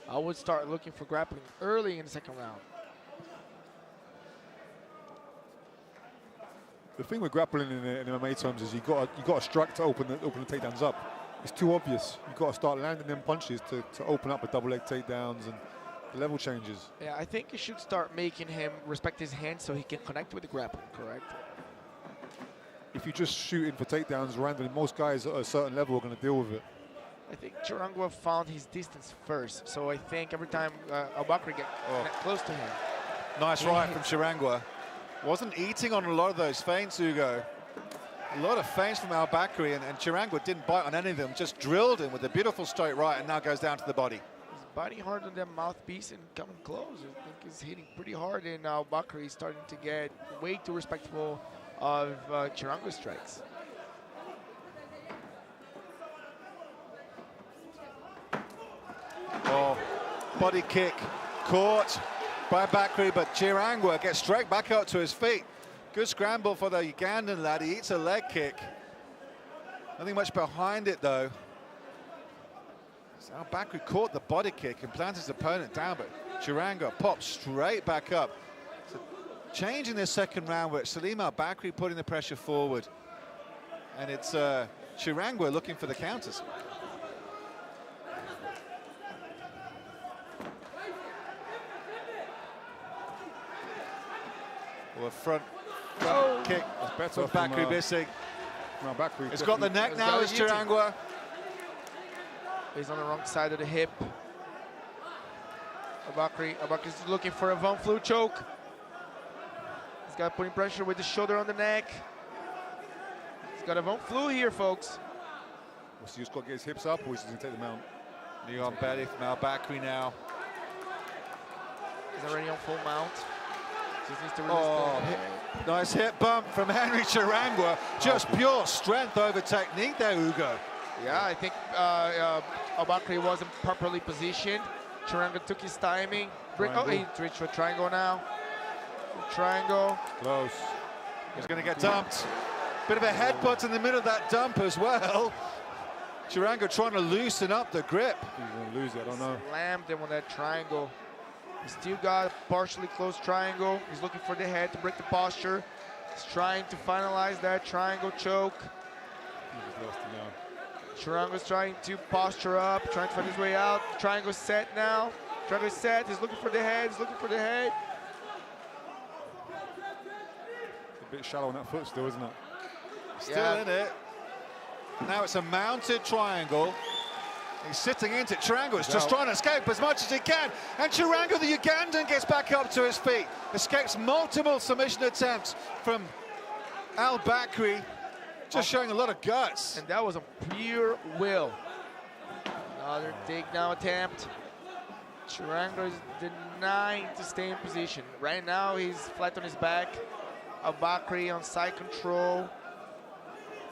I would start looking for grappling early in the second round. The thing with grappling in MMA terms is you got to strike to open the takedowns up. It's too obvious. You've got to start landing them punches to open up a double leg takedowns, and the level changes. Yeah, I think you should start making him respect his hands so he can connect with the grappling, correct? If you just shooting for takedowns randomly, most guys at a certain level are going to deal with it. I think Chirangwa found his distance first, so I think every time Al Bakri get close to him. Nice right from Chirangwa. Wasn't eating on a lot of those feints, Hugo. A lot of feints from Al Bakri, and Chirangwa didn't bite on any of them, just drilled him with a beautiful straight right, and now goes down to the body. His body hard on that mouthpiece and coming close. I think he's hitting pretty hard, and Al Bakri is starting to get way too respectful of Chirangwa's strikes. Oh, body kick caught by Bakri, but Chirangwa gets straight back up to his feet. Good scramble for the Ugandan lad. He eats a leg kick. Nothing much behind it, though. So Al-Bakri caught the body kick and planted his opponent down, but Chirangwa popped straight back up. So changing this second round, where it's Salim Al-Bakri putting the pressure forward, and it's Chirangwa looking for the counters. Well, a front kick Better for Bakri Bissing. No, Bakri. It's got the neck It's now got as a guillotine. Chirangwa. He's on the wrong side of the hip. Al-Bakri's looking for a Von Flue choke. He's got putting pressure with the shoulder on the neck. He's got a Von Flue here, folks. What's he just got to get his hips up, or he's just going to take the mount? Knee on belly from Al-Bakri now. He's already on full mount. Just needs to release the Nice hip bump from Henry Chirangwa. Just pure strength over technique there, Ugo. Yeah, I think Al-Bakri wasn't properly positioned. Chirangwa took his timing. Oh, he reached for a triangle now. Triangle. Close. He's going to get dumped. Bit of a headbutt in the middle of that dump as well. Chirangwa trying to loosen up the grip. He's going to lose it, I don't know. Slammed him on that triangle. He's still got a partially closed triangle. He's looking for the head to break the posture. He's trying to finalize that triangle choke. He just lost it now. Chirangwa's trying to posture up, trying to find his way out. Triangle set now. Triangle set. He's looking for the head. He's looking for the head. It's a bit shallow on that foot still, isn't it? Still in it. Now it's a mounted triangle. He's sitting into it. Chirangwa's just trying to escape as much as he can. And Chirangwa, the Ugandan, gets back up to his feet. Escapes multiple submission attempts from Al-Bakri. Just showing a lot of guts. And that was a pure will. Another takedown attempt. Chirangwa is denying to stay in position. Right now, he's flat on his back. Al-Bakri on side control.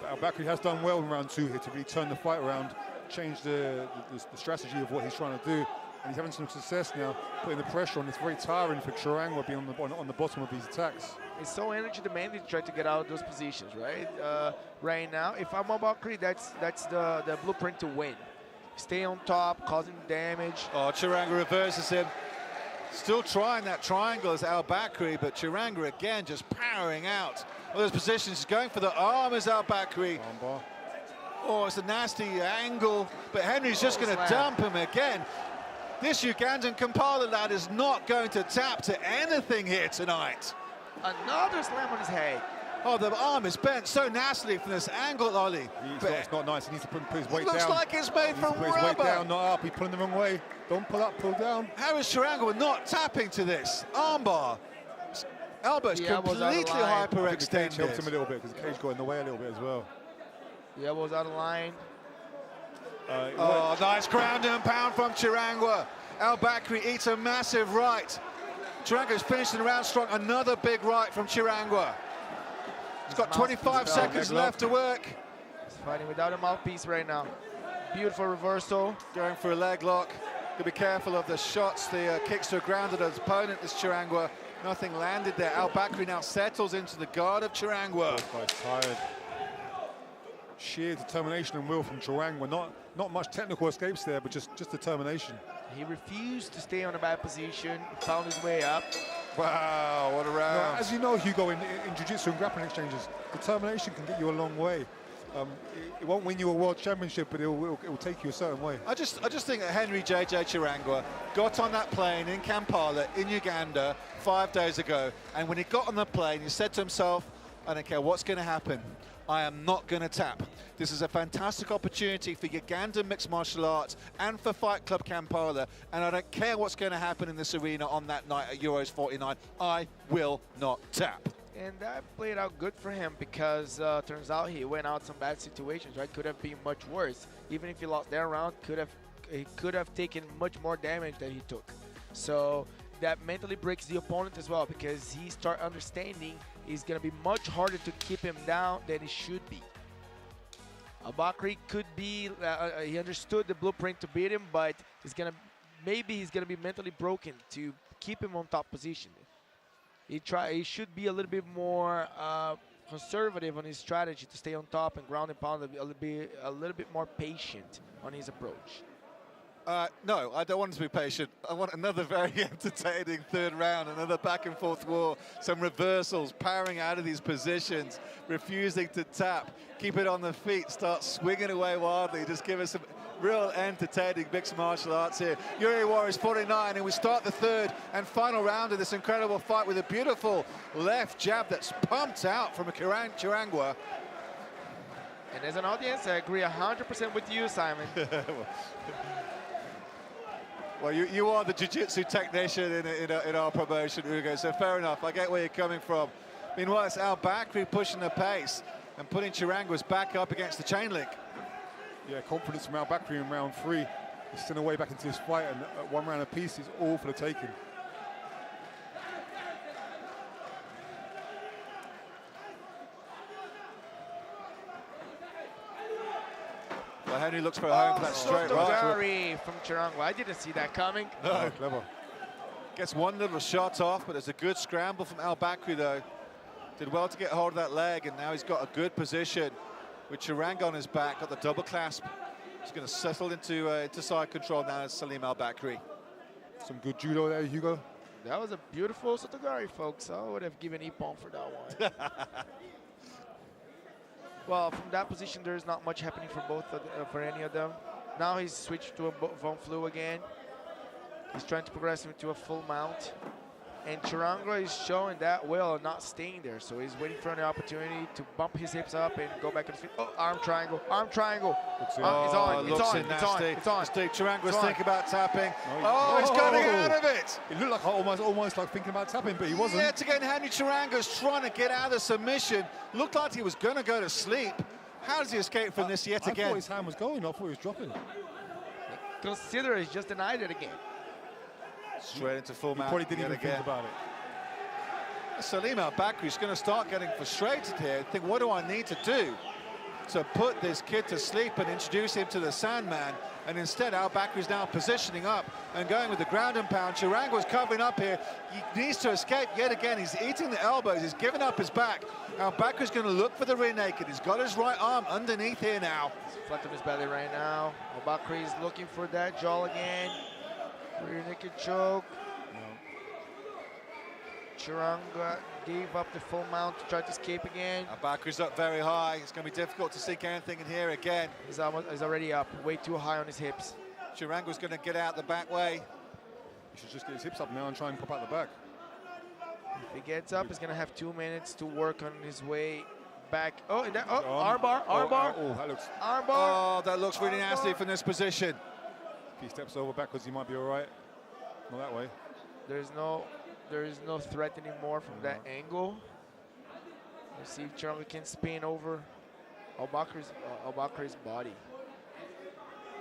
Al-Bakri has done well in round 2 here to really turn the fight around, change the strategy of what he's trying to do, and he's having some success now, putting the pressure on. It's very tiring for Chirangwa being on the bottom of these attacks. It's so energy demanding to try to get out of those positions, right? Right now, if I'm Al-Bakri, that's the blueprint to win. Stay on top, causing damage. Oh, Chirangwa reverses him. Still trying that triangle as Al-Bakri, but Chirangwa again just powering out. All those positions, he's going for the arm as Al-Bakri. Armbar. Oh, it's a nasty angle, but Henry's just going to dump him again. This Ugandan Kampala lad is not going to tap to anything here tonight. Another slam on his head. Oh, the arm is bent so nastily from this angle, Ollie. It's not nice. He needs to put his weight It down. looks like it's made from Put his weight rubber. down, not up. He's pulling the wrong way. Don't pull up, pull down. How is Chirangwa not tapping to this armbar? Elbow's completely I think the cage helped him a hyperextended. little bit because the cage got in the way a little bit as well. The elbow's out of line. Oh, nice ground and pound from Chirangwa. Al-Bakri eats a massive right. Chirangwa's finishing the round strong. Another big right from Chirangwa. He's got 25 seconds left to work. He's fighting without a mouthpiece right now. Beautiful reversal. Going for a leg lock. Got to be careful of the shots, the kicks to the ground of his opponent, this Chirangwa. Nothing landed there. Al-Bakri now settles into the guard of Chirangwa. Quite tired. Sheer determination and will from Chirangwa. Not much technical escapes there, but just determination. He refused to stay on a bad position. Found his way up. Wow, what a round. As you know, Hugo, in jiu-jitsu and grappling exchanges, determination can get you a long way. It won't win you a world championship, but it will take you a certain way. I just think that Henry J.J. Chirangwa got on that plane in Kampala in Uganda 5 days ago, and when he got on the plane, he said to himself, I don't care what's going to happen. I am not going to tap. This is a fantastic opportunity for Ugandan mixed martial arts and for Fight Club Kampala, and I don't care what's going to happen in this arena on that night at Euros 49. I will not tap. And that played out good for him because turns out he went out some bad situations, right? Could have been much worse. Even if he lost that round, he could have taken much more damage than he took. So that mentally breaks the opponent as well because he start understanding it's going to be much harder to keep him down than it should be. Al-Bakri could be, he understood the blueprint to beat him, but maybe he's going to be mentally broken to keep him on top position. He should be a little bit more conservative on his strategy to stay on top and ground and pound, a little bit more patient on his approach. No, I don't want him to be patient. I want another very entertaining third round, another back and forth war, some reversals, powering out of these positions, refusing to tap, keep it on the feet, start swinging away wildly, just give us some real entertaining mixed martial arts here. UAE Warriors 49, and we start the third and final round of this incredible fight with a beautiful left jab that's pumped out from a Chirangwa. And as an audience, I agree 100% with you, Simon. Well, you are the jiu-jitsu technician in our promotion, Hugo, so fair enough. I get where you're coming from. Meanwhile, it's Al Bakri pushing the pace and putting Chirangwa's back up against the chain link. Yeah, confidence from Al Bakri in round 3. He's still away back into this fight, and one round apiece is all for the taking. Well, Henry looks for a home for that straight right. From Chirangwa. I didn't see that coming. No. Clever. Gets one little shot off, but there's a good scramble from Al Bakri, though. Did well to get hold of that leg, and now he's got a good position with Chirangwa on his back, got the double clasp. He's going to settle into side control now as Salim Al Bakri. Some good judo there, Hugo. That was a beautiful Sotogari, folks. I would have given Ippon for that one. Well, from that position, there's not much happening for for any of them. Now he's switched to a Von Flu again. He's trying to progress him to a full mount. And Chirangwa is showing that will, not staying there. So he's waiting for an opportunity to bump his hips up and go back and feet. Oh, arm triangle, arm triangle. It's on. Chirangwa's thinking about tapping. Oh, he's getting out of it. It looked like almost like thinking about tapping, but he wasn't. Yet again, Henry Chirangwa's trying to get out of the submission. Looked like he was going to go to sleep. How does he escape from this yet again? I thought his hand was going. I thought he was dropping. Consider he's just denied it again. Straight into full mount. Probably didn't even think about it. Salim Al Bakri's going to start getting frustrated here. Think, what do I need to do to put this kid to sleep and introduce him to the Sandman? And instead, Al Bakri's now positioning up and going with the ground and pound. Chirangwa's covering up here. He needs to escape yet again. He's eating the elbows. He's giving up his back. Al Bakri's going to look for the rear naked. He's got his right arm underneath here now. He's flat on his belly right now. Al Bakri is looking for that jaw again. Rear naked choke. No. Chirangwa gave up the full mount to try to escape again. Al Bakri's up very high. It's going to be difficult to seek anything in here again. He's already up, way too high on his hips. Chirangwa's going to get out the back way. He should just get his hips up now and try and pop out the back. If he gets up, he's going to have 2 minutes to work on his way back. Oh, armbar. Oh, that looks... Armbar. Oh, that looks really nasty from this position. If he steps over backwards, he might be all right. Not that way. There is no threat anymore from that angle. Let's see if Chirangwa can spin over Al Bakri's body.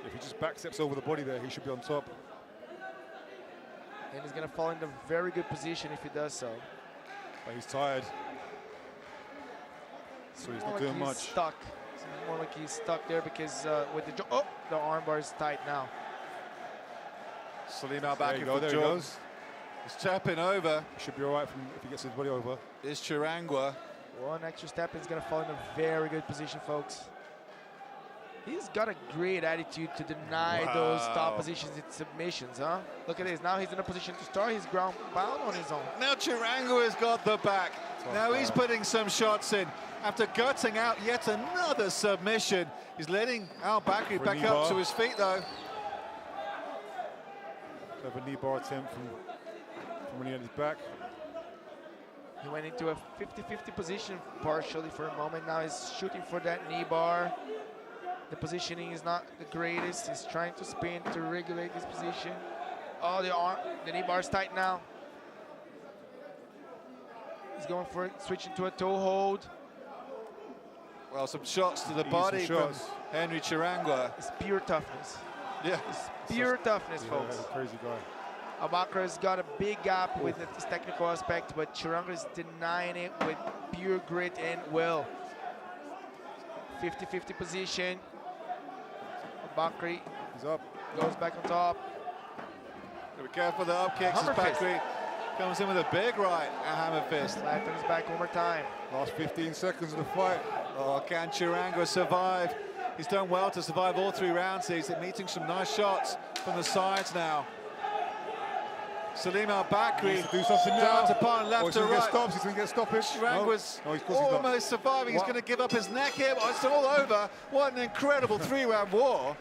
If he just back steps over the body there, he should be on top. And he's going to fall in a very good position if he does so. But he's tired. So he's not doing much. Stuck. It's more like he's stuck there because with the armbar is tight now. Salim Al Bakri there he goes. He's tapping over. He should be all right if he gets his body over. Is Chirangwa. One extra step and he's going to fall in a very good position, folks. He's got a great attitude to deny those top positions in submissions, huh? Look at this. Now he's in a position to start his ground pound on his own. Now Chirangwa has got the back. Now he's putting some shots in. After gutting out yet another submission, he's letting Al Bakri back up to his feet, though. Clever knee bar attempt from when he had his back. He went into a 50-50 position partially for a moment. Now he's shooting for that knee bar. The positioning is not the greatest. He's trying to spin to regulate his position. Oh, the knee bar is tight now. He's going for it, switching to a toe hold. Well, some shots to the body from Henry Chirangwa. It's pure toughness. Yeah. It's pure toughness, folks. Crazy guy. Al Bakri's got a big gap with this technical aspect, but Chirangwa is denying it with pure grit and will. 50-50 position. Al Bakri goes back on top. Be careful the up kicks as Bakri comes in with a big right, a hammer fist. Flat on his back one more time. Last 15 seconds of the fight. Oh, can Chirangwa survive He's done well to survive all 3 rounds. He's meeting some nice shots from the sides now. Salim Al-Bakri do something now. down to pan, left to right. He's going to get stoppage. Chirang was almost surviving. He's going to give up his neck here. Oh, it's all over. What an incredible 3-round war.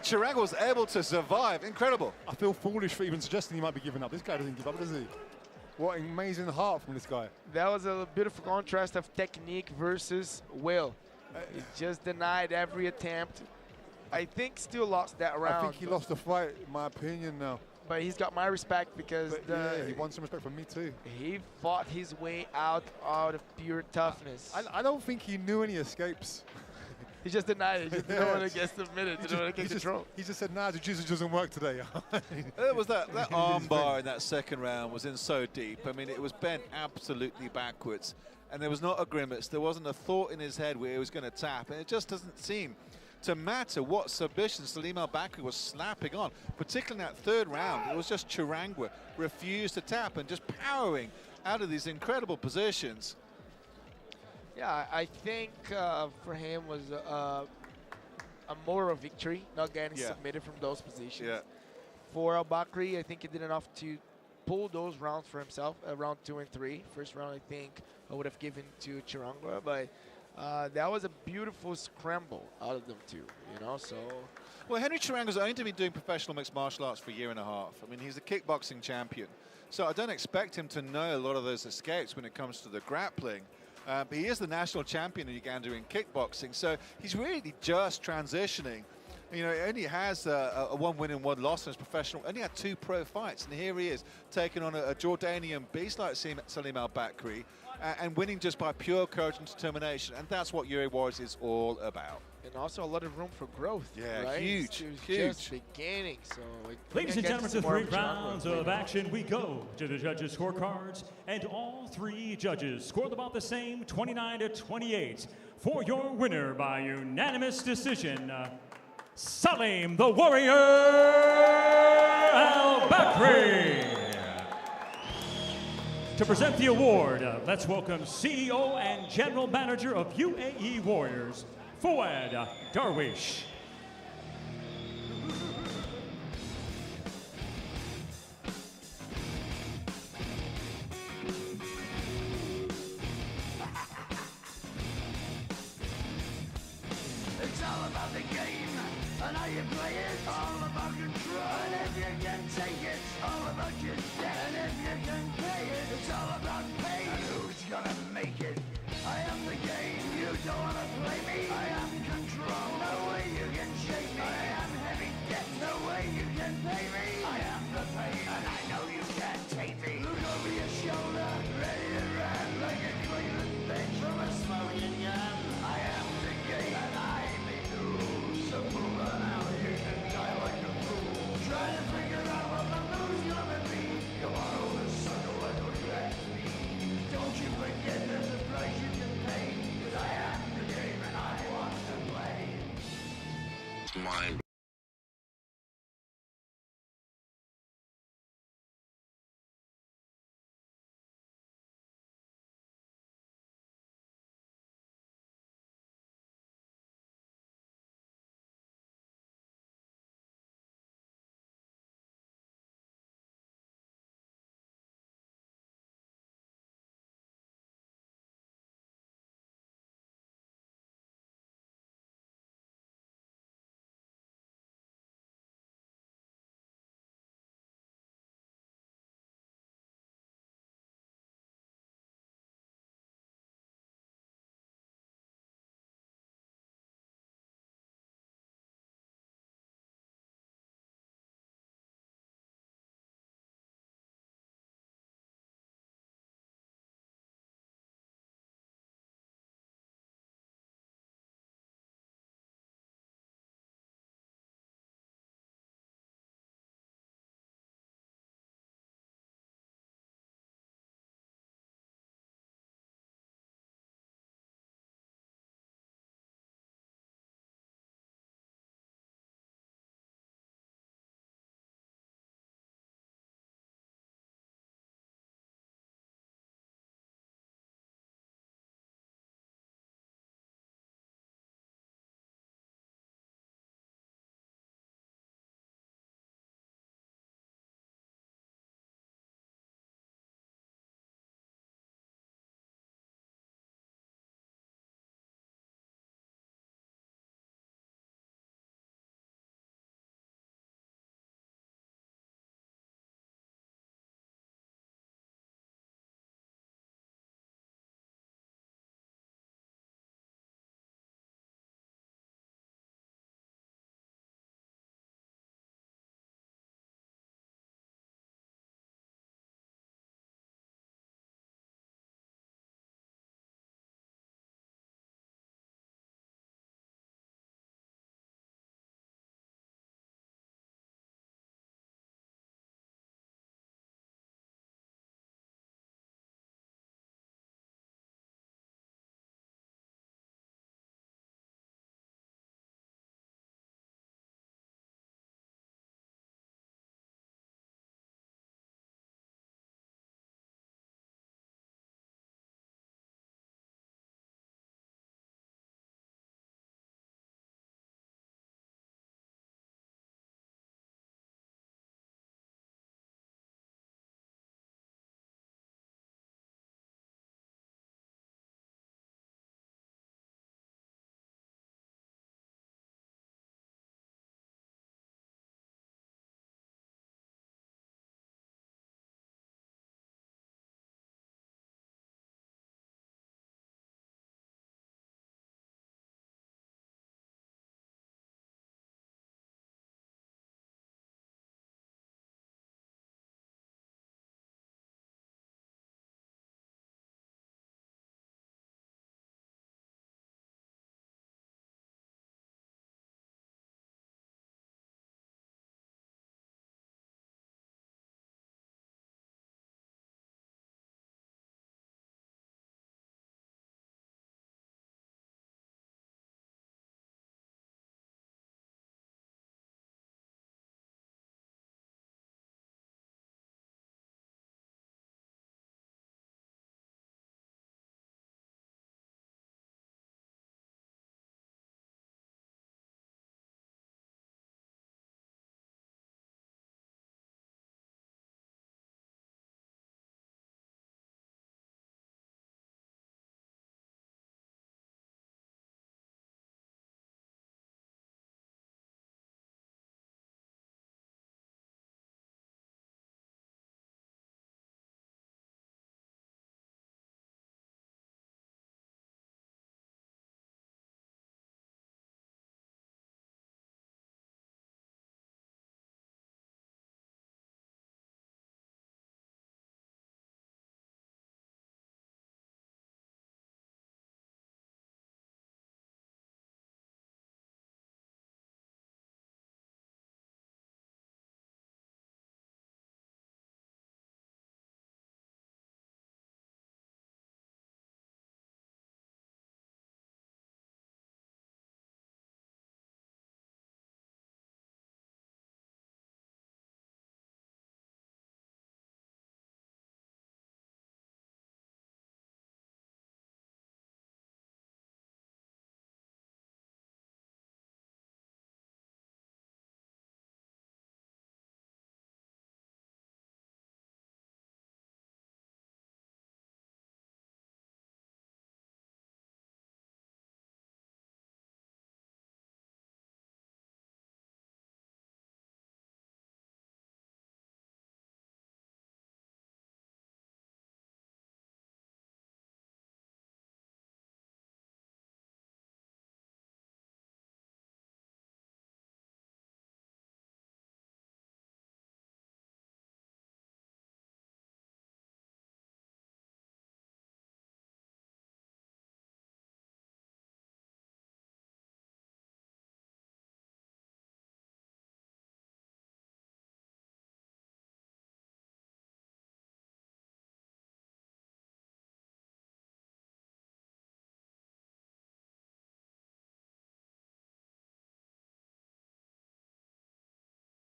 Chirang was able to survive. Incredible. I feel foolish for even suggesting he might be giving up. This guy doesn't give up, does he? What an amazing heart from this guy. That was a beautiful contrast of technique versus will. He just denied every attempt. I think still lost that round. I think he lost the fight, in my opinion, now. But he's got my respect because he won some respect from me too. He fought his way out of pure toughness. I don't think he knew any escapes. He just denied it. He just didn't want to get submitted. Didn't want to get control. He just said, nah, the jiu-jitsu doesn't work today. It was that arm bar in that second round was in so deep. I mean, it was bent absolutely backwards. And there was not a grimace. There wasn't a thought in his head where he was going to tap. And it just doesn't seem to matter what submission Salim Al-Bakri was slapping on, particularly in that 3rd round. It was just Chirang refused to tap and just powering out of these incredible positions. Yeah, I think for him was a moral victory, not getting submitted from those positions. Yeah. For Al-Bakri, I think he did enough to pull those rounds for himself, round 2 and 3. First round, I think I would have given to Chiranga, but that was a beautiful scramble out of them too, you know, so. Well, Henry Chiranga's only been doing professional mixed martial arts for a year and a half. I mean, he's a kickboxing champion. So I don't expect him to know a lot of those escapes when it comes to the grappling. But he is the national champion in Uganda in kickboxing. So he's really just transitioning. You know, he only has a 1 win and 1 loss in his professional. Only had 2 pro fights. And here he is taking on a Jordanian beast like Salim Al-Bakri. And winning just by pure courage and determination. And that's what UAE Warriors is all about. And also a lot of room for growth. Yeah, right? huge, Just beginning. So ladies and gentlemen, to 3 rounds of action we go. To the judges' scorecards. And all 3 judges scored about the same, 29-28. For your winner by unanimous decision, Salim the Warrior Al-Bakri. To present the award, let's welcome CEO and General Manager of UAE Warriors, Fouad Darwish. It's all about the game and how you play it. All about control, and if you can take it, all about your debt. And if you can pay it, it's all about pain. And who's gonna make it? I am the game. You don't wanna play me. I am control. No way you can shake me. I am heavy debt. No way you can pay me. I am the pain, and I know you can't take me. Look over your shoulder, ready to run like a Cleveland bench from a smoking gun. I am the game, and I may lose. So move on out, you can die like a fool. Try to figure out what the move's gonna be. Come on over, sucker, what do you ask me? Don't you forget there's a price you can pay. 'Cause I am the game, and I want to play. Mine.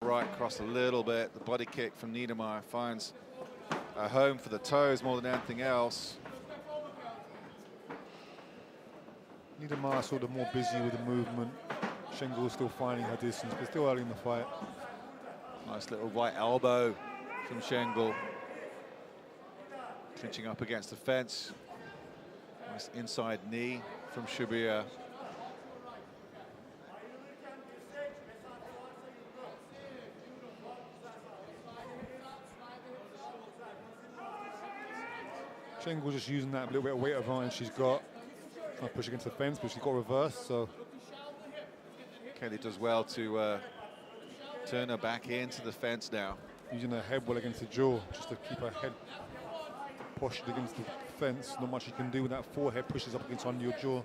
Right cross a little bit. The body kick from Niedermeyer finds a home for the toes more than anything else. Niedermeyer sort of more busy with the movement. Schengel's still finding her distance, but still early in the fight. Nice little right elbow from Schengel. Clinching up against the fence. Nice inside knee from Shabir. Schengel just using that little bit of weight advantage she's got. Trying to push against the fence, but she's got reverse, so. Kelly does well to turn her back into the fence now. Using her head well against the jaw, just to keep her head postured against the fence. Not much you can do when that forehead pushes up against under your jaw.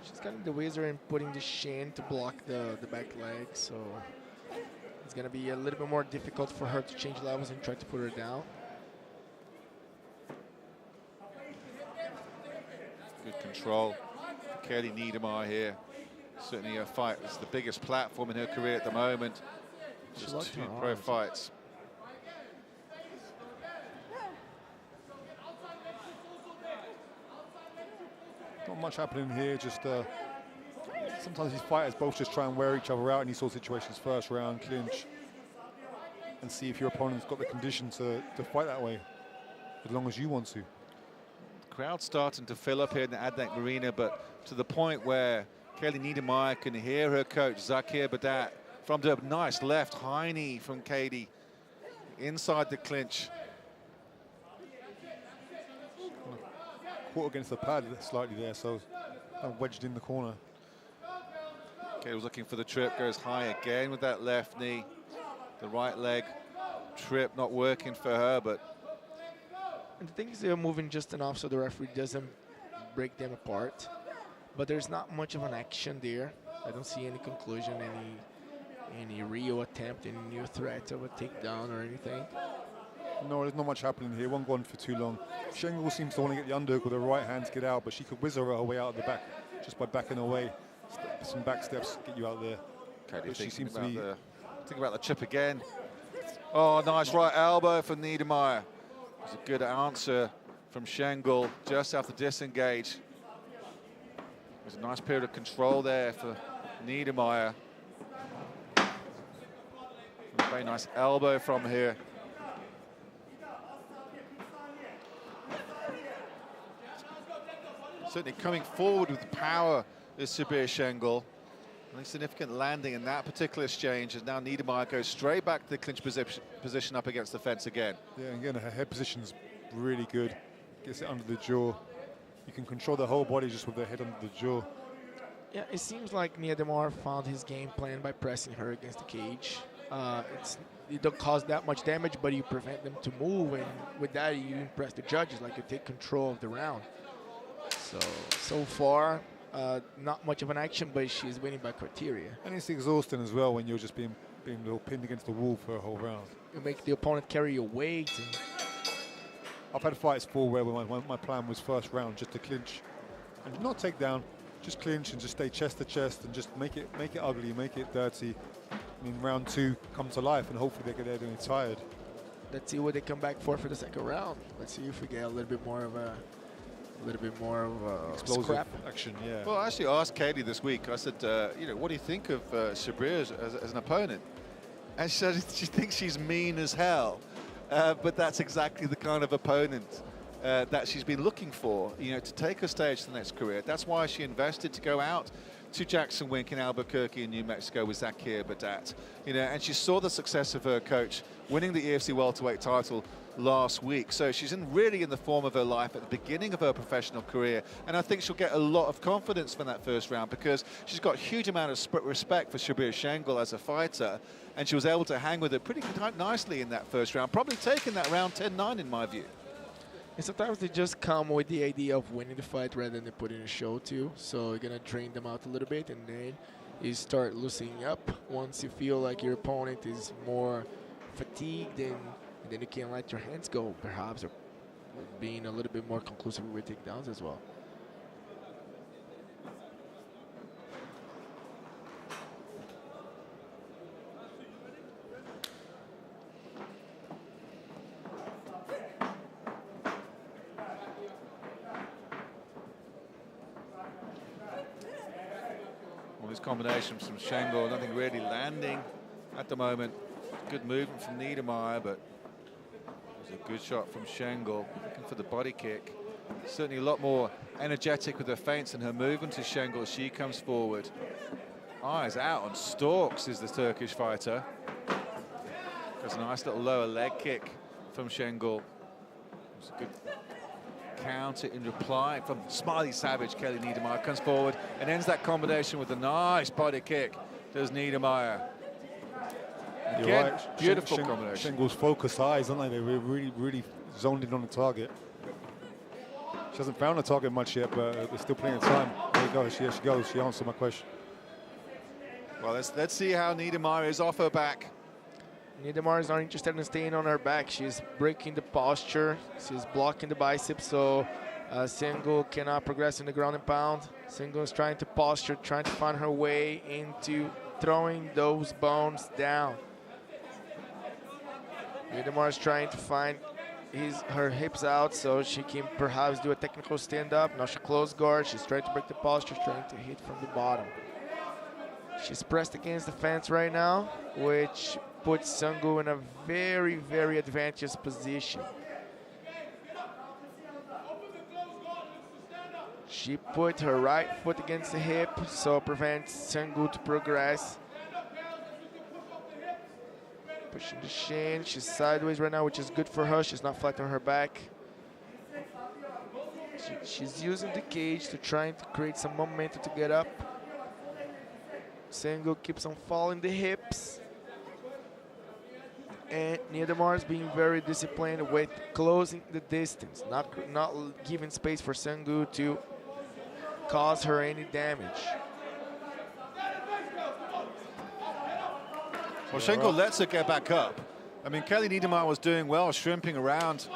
She's got the whizzer and putting the shin to block the back leg, so it's going to be a little bit more difficult for her to change levels and try to put her down. Good control. Kelly Niedermeyer here. Certainly her fight is the biggest platform in her career at the moment. Just 2 pro fights. Not much happening here, just sometimes these fighters both just try and wear each other out in these sort of situations. First round, clinch, and see if your opponent's got the condition to fight that way, as long as you want to. Crowd starting to fill up here in the Adnek Marina, but to the point where Kelly Niedermeyer can hear her coach Zakir Badat from the nice left high knee from Katie inside the clinch. Caught against the pad slightly there, so wedged in the corner. Katie was looking for the trip, goes high again with that left knee. The right leg trip not working for her, but And the thing is, they're moving just enough so the referee doesn't break them apart. But there's not much of an action there. I don't see any conclusion, any real attempt, any new threat of a takedown or anything. No, there's not much happening here. Won't go on for too long. Schengel seems to want to get the underhook with her right hand to get out, but she could whizzer her way out of the back just by backing away. Some back steps get you out there. Katie She seems to be. Think about the chip again. Oh, nice right elbow for Niedermeyer. It's a good answer from Schengel just after disengage. There's a nice period of control there for Niedermeyer. A very nice elbow from here. Certainly coming forward with power is Shabir Schengel. A significant landing in that particular exchange as now Niedermeyer goes straight back to the clinch position up against the fence again. Yeah, again, her head position's really good. Gets it under the jaw. You can control the whole body just with the head under the jaw. Yeah, it seems like Niedermeyer found his game plan by pressing her against the cage. You don't cause that much damage, but you prevent them to move, and with that you impress the judges, like you take control of the round. So far, not much of an action, but she's winning by criteria. And it's exhausting as well when you're just being pinned against the wall for a whole round. You make the opponent carry your weight. And I've had fights before where my plan was first round just to clinch and not take down, just clinch and just stay chest to chest and just make it ugly, make it dirty. And in round 2, come to life, and hopefully they get there and tired. Let's see what they come back for the second round. Let's see if we get a little bit more of a explosive scrap action. Yeah. Well, I actually asked Katie this week, I said, you know, what do you think of Shabir as an opponent? And she said she thinks she's mean as hell. But that's exactly the kind of opponent that she's been looking for, you know, to take her stage to the next career. That's why she invested to go out to Jackson Wink in Albuquerque in New Mexico with Zakir Badat. You know, and she saw the success of her coach winning the EFC welterweight title last week. So she's really in the form of her life at the beginning of her professional career. And I think she'll get a lot of confidence from that first round because she's got a huge amount of respect for Shabir Schengel as a fighter. And she was able to hang with her pretty nicely in that first round, probably taking that round 10-9 in my view. And sometimes they just come with the idea of winning the fight rather than putting a show too. So you're gonna drain them out a little bit, and then you start loosening up once you feel like your opponent is more fatigued, and then you can let your hands go, perhaps, or being a little bit more conclusive with takedowns as well. combination from Schengel. Nothing really landing at the moment. Good movement from Niedermayer, but it was a good shot from Schengel. Looking for the body kick. Certainly a lot more energetic with her feints and her movement as Schengel as she comes forward. Eyes out on stalks is the Turkish fighter. There's a nice little lower leg kick from Schengel. It's a good counter in reply from Smiley Savage. Kelly Niedermayer comes forward and ends that combination with a nice body kick. Does Niedermayer. Again, right. beautiful combination. Schengel's focused eyes, aren't they? They were really zoned in on the target. She hasn't found the target much yet, but there's still plenty of time. There you go. She goes. She answered my question. Well, let's see how Niedermayer is off her back. Niedermayer is not interested in staying on her back. She's breaking the posture. She's blocking the biceps, so Schengel cannot progress in the ground and pound. Schengel is trying to posture, trying to find her way into throwing those bones down. Niedermayer is trying to find her hips out so she can perhaps do a technical stand-up. Now she close guard. She's trying to break the posture, trying to hit from the bottom. She's pressed against the fence right now, which puts Schengel in a very advantageous position. She put her right foot against the hip, so it prevents Schengel to progress. Pushing the shin, she's sideways right now, which is good for her. She's not flat on her back. She's using the cage to try to create some momentum to get up. Schengel keeps on following the hips. And Niedermayer is being very disciplined with closing the distance, not giving space for Schengel to cause her any damage. Well, Schengel lets her get back up. I mean, Kelly Niedermayer was doing well, shrimping around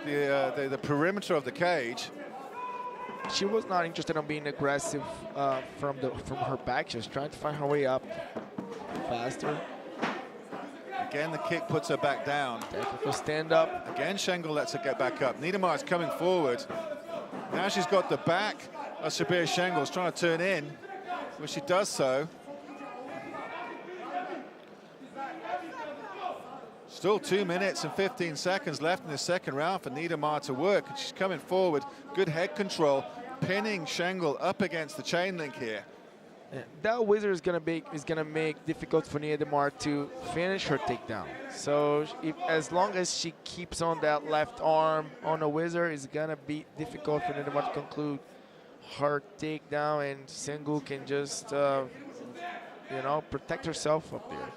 the perimeter of the cage. She was not interested in being aggressive from her back. She was trying to find her way up faster. Again, the kick puts her back down. Technical stand up. Again, Schengel lets her get back up. Niedermayer's coming forward. Now she's got the back of Sabir Schengel's trying to turn in, when she does so. Still 2 minutes and 15 seconds left in the second round for Niedermayer to work. And she's coming forward, good head control, pinning Schengel up against the chain link here. Yeah, that wizard is gonna make difficult for Niedermayer to finish her takedown. So as long as she keeps on that left arm on a wizard, it's gonna be difficult for Niedermayer to conclude her takedown, and Schengel can just protect herself up there.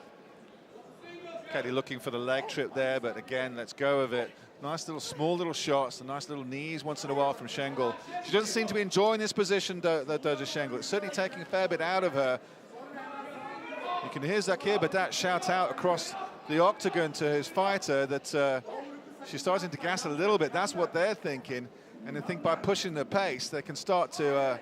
Kelly looking for the leg trip there, but again, let's go with it. Nice little, small little shots, the nice little knees once in a while from Schengel. She doesn't seem to be enjoying this position, does Schengel. It's certainly taking a fair bit out of her. You can hear Zakir Badat shout out across the octagon to his fighter that she's starting to gas a little bit. That's what they're thinking. And I think by pushing the pace, they can start to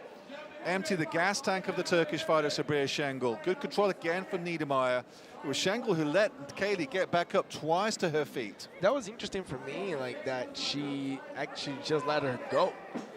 empty the gas tank of the Turkish fighter, Sabir Schengel. Good control again from Niedermayer. It was Schengel who let Kaylee get back up twice to her feet. That was interesting for me, like that she actually just let her go.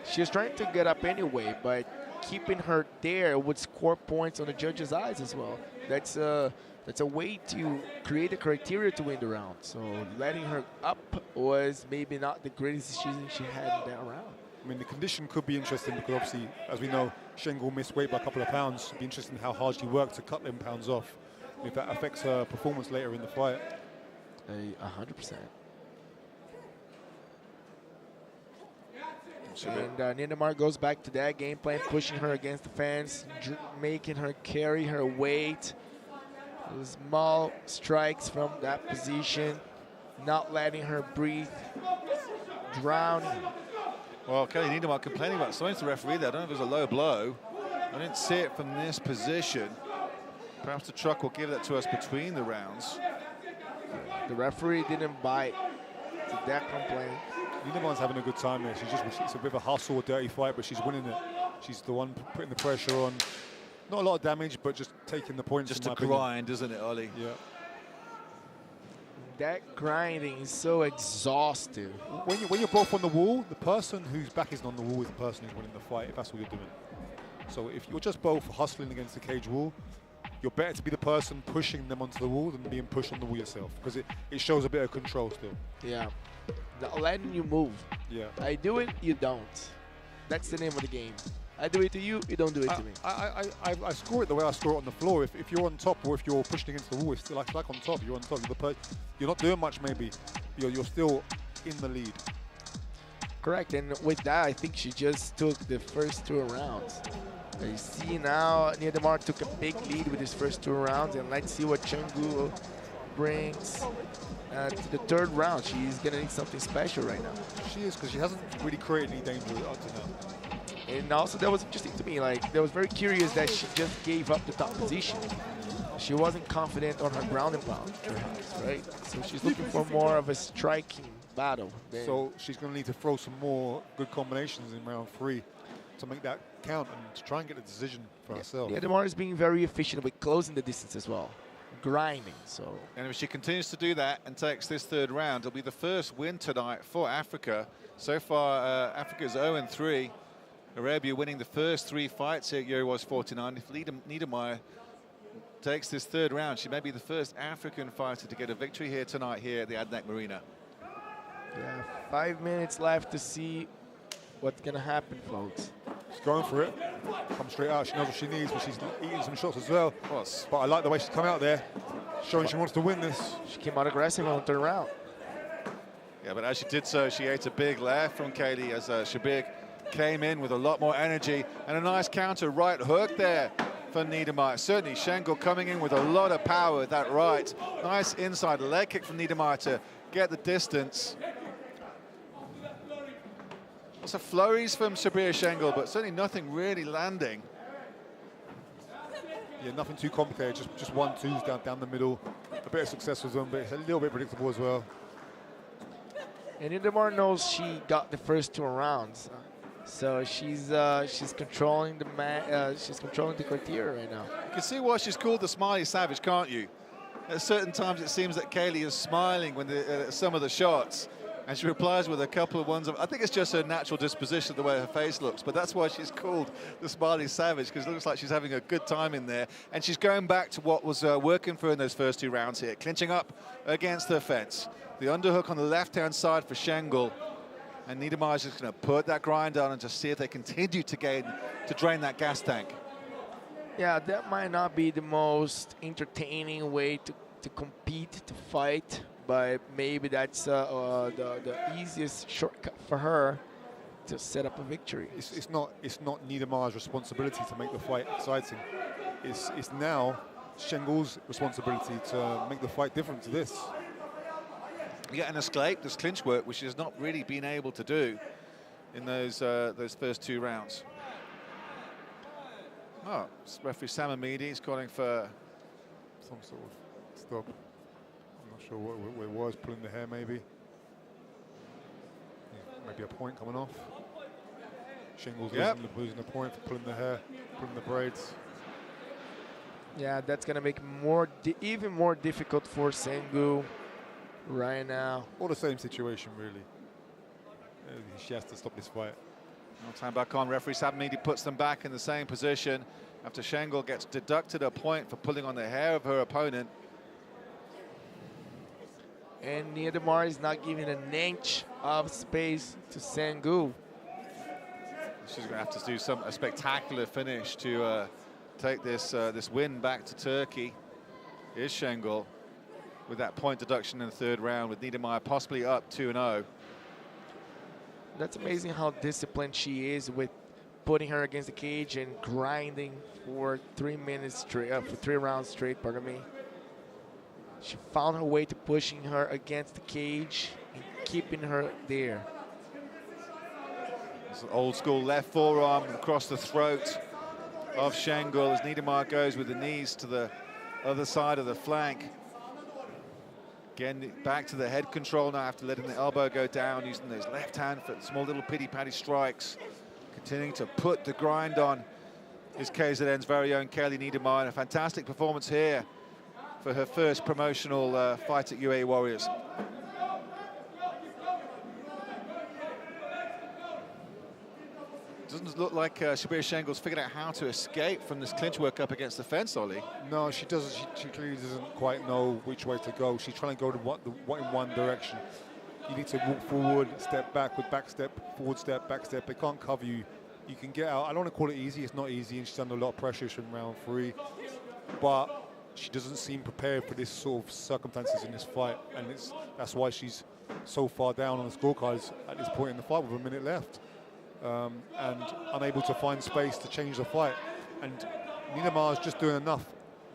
She was trying to get up anyway, but keeping her there would score points on the judge's eyes as well. That's a way to create a criteria to win the round. So letting her up was maybe not the greatest decision she had in that round. I mean, the condition could be interesting because obviously, as we know, Schengel missed weight by a couple of pounds. It'd be interesting how hard she worked to cut them pounds off. If that affects her performance later in the fight. 100%. And Niedermayer goes back to that game plan, pushing her against the fence, making her carry her weight. Small strikes from that position, not letting her breathe, drowning. Well, Kelly Niedermayer complaining about something to the referee there. I don't know if it was a low blow. I didn't see it from this position. Perhaps the truck will give that to us between the rounds. The referee didn't bite to that complaint. Niedermayer's having a good time there. It's a bit of a hustle, a dirty fight, but she's winning it. She's the one putting the pressure on. Not a lot of damage, but just taking the points. Just a grind, isn't it, Ollie? Yeah. That grinding is so exhaustive. When you're both on the wall, the person whose back isn't on the wall is the person who's winning the fight, if that's what you're doing. So if you're just both hustling against the cage wall, you're better to be the person pushing them onto the wall than being pushed on the wall yourself, because it shows a bit of control still. Yeah. Not letting you move. Yeah. I do it, you don't. That's the name of the game. I do it to you, you don't do it to me. I score it the way I score it on the floor. If you're on top or if you're pushing against the wall, it's still like on top. You're on top. You're not doing much maybe. You're still in the lead. Correct, and with that, I think she just took the first 2 rounds. You see now, Niedemar took a big lead with his first 2 rounds, and let's see what Chenggu brings to the 3rd round. She's gonna need something special right now. She is, because she hasn't really created any danger up to now. And also, that was interesting to me. Like, that was very curious that she just gave up the top position. She wasn't confident on her ground and pound, perhaps, right? So she's looking for more of a striking battle. So she's going to need to throw some more good combinations in round 3 to make that count and to try and get a decision for herself. Yeah, Demar is being very efficient with closing the distance as well, grinding. So, and if she continues to do that and takes this 3rd round, it'll be the first win tonight for Africa. So far, Africa's 0-3. Arabia winning the first 3 fights here at UAE 49. If Niedermeyer takes this 3rd round, she may be the first African fighter to get a victory here tonight here at the Adnac Marina. Yeah, 5 minutes left to see what's going to happen, folks. She's going for it. Come straight out. She knows what she needs, but she's eating some shots as well. But I like the way she's come out there, showing she wants to win this. She came out aggressive on the 3rd round. Yeah, but as she did so, she ate a big left from Kaylee as Shabig came in with a lot more energy and a nice counter right hook there for Niedermeyer. Certainly Schengel coming in with a lot of power with that right. Nice inside leg kick from Niedermeyer to get the distance. Lots of flurries from Sabir Schengel, but certainly nothing really landing. Yeah, nothing too complicated, just 1-2s down the middle. A bit of success with them, but it's a little bit predictable as well. And Niedermeyer knows she got the first 2 rounds. So she's controlling the criteria right now. You can see why she's called the Smiley Savage, can't you? At certain times it seems that Kaylee is smiling when some of the shots, and she replies with a couple of ones. I think it's just her natural disposition, the way her face looks, but that's why she's called the Smiley Savage, because it looks like she's having a good time in there. And she's going back to what was working for her in those first 2 rounds here, clinching up against the fence. The underhook on the left-hand side for Schengel. And Niedermeyer is just going to put that grind on and just see if they continue to drain that gas tank. Yeah, that might not be the most entertaining way to compete, to fight, but maybe that's the easiest shortcut for her to set up a victory. It's not Niedermeyer's responsibility to make the fight exciting. It's now Schengel's responsibility to make the fight different to this. Yeah, and escape this clinch work, which has not really been able to do in those first 2 rounds. Oh, referee Sam Amidi is calling for some sort of stop. I'm not sure what it was, pulling the hair maybe. Yeah, maybe a point coming off. Schengel's losing the point for pulling the hair, pulling the braids. Yeah, that's gonna make even more difficult for Sengu right now. All the same situation, really. She has to stop this fight. No time back on. Referee Sabmidi puts them back in the same position after Schengel gets deducted a point for pulling on the hair of her opponent. And Niedermeyer is not giving an inch of space to Sengu. She's going to have to do a spectacular finish to take this win back to Turkey. Here's Schengel with that point deduction in the 3rd round, with Niedermeyer possibly up 2-0. That's amazing how disciplined she is with putting her against the cage and grinding for 3 minutes straight, for 3 rounds straight, pardon me. She found her way to pushing her against the cage and keeping her there. It's an old school left forearm across the throat of Schengel as Niedermeyer goes with the knees to the other side of the flank. Again, back to the head control now after letting the elbow go down, using those left hand for small little pity-patty strikes. Continuing to put the grind on is KZN's very own Kelly Niedermeyer. A fantastic performance here for her first promotional fight at UAE Warriors. Doesn't look like Shabir Shengel's figured out how to escape from this clinch work up against the fence, Ollie. No, she doesn't. She clearly doesn't quite know which way to go. She's trying to go in one direction. You need to walk forward, step back with back step, forward step, back step. They can't cover you. You can get out. I don't want to call it easy. It's not easy, and she's under a lot of pressure from round 3. But she doesn't seem prepared for this sort of circumstances in this fight, and that's why she's so far down on the scorecards at this point in the fight with a minute left. And unable to find space to change the fight. And Niedermayer's just doing enough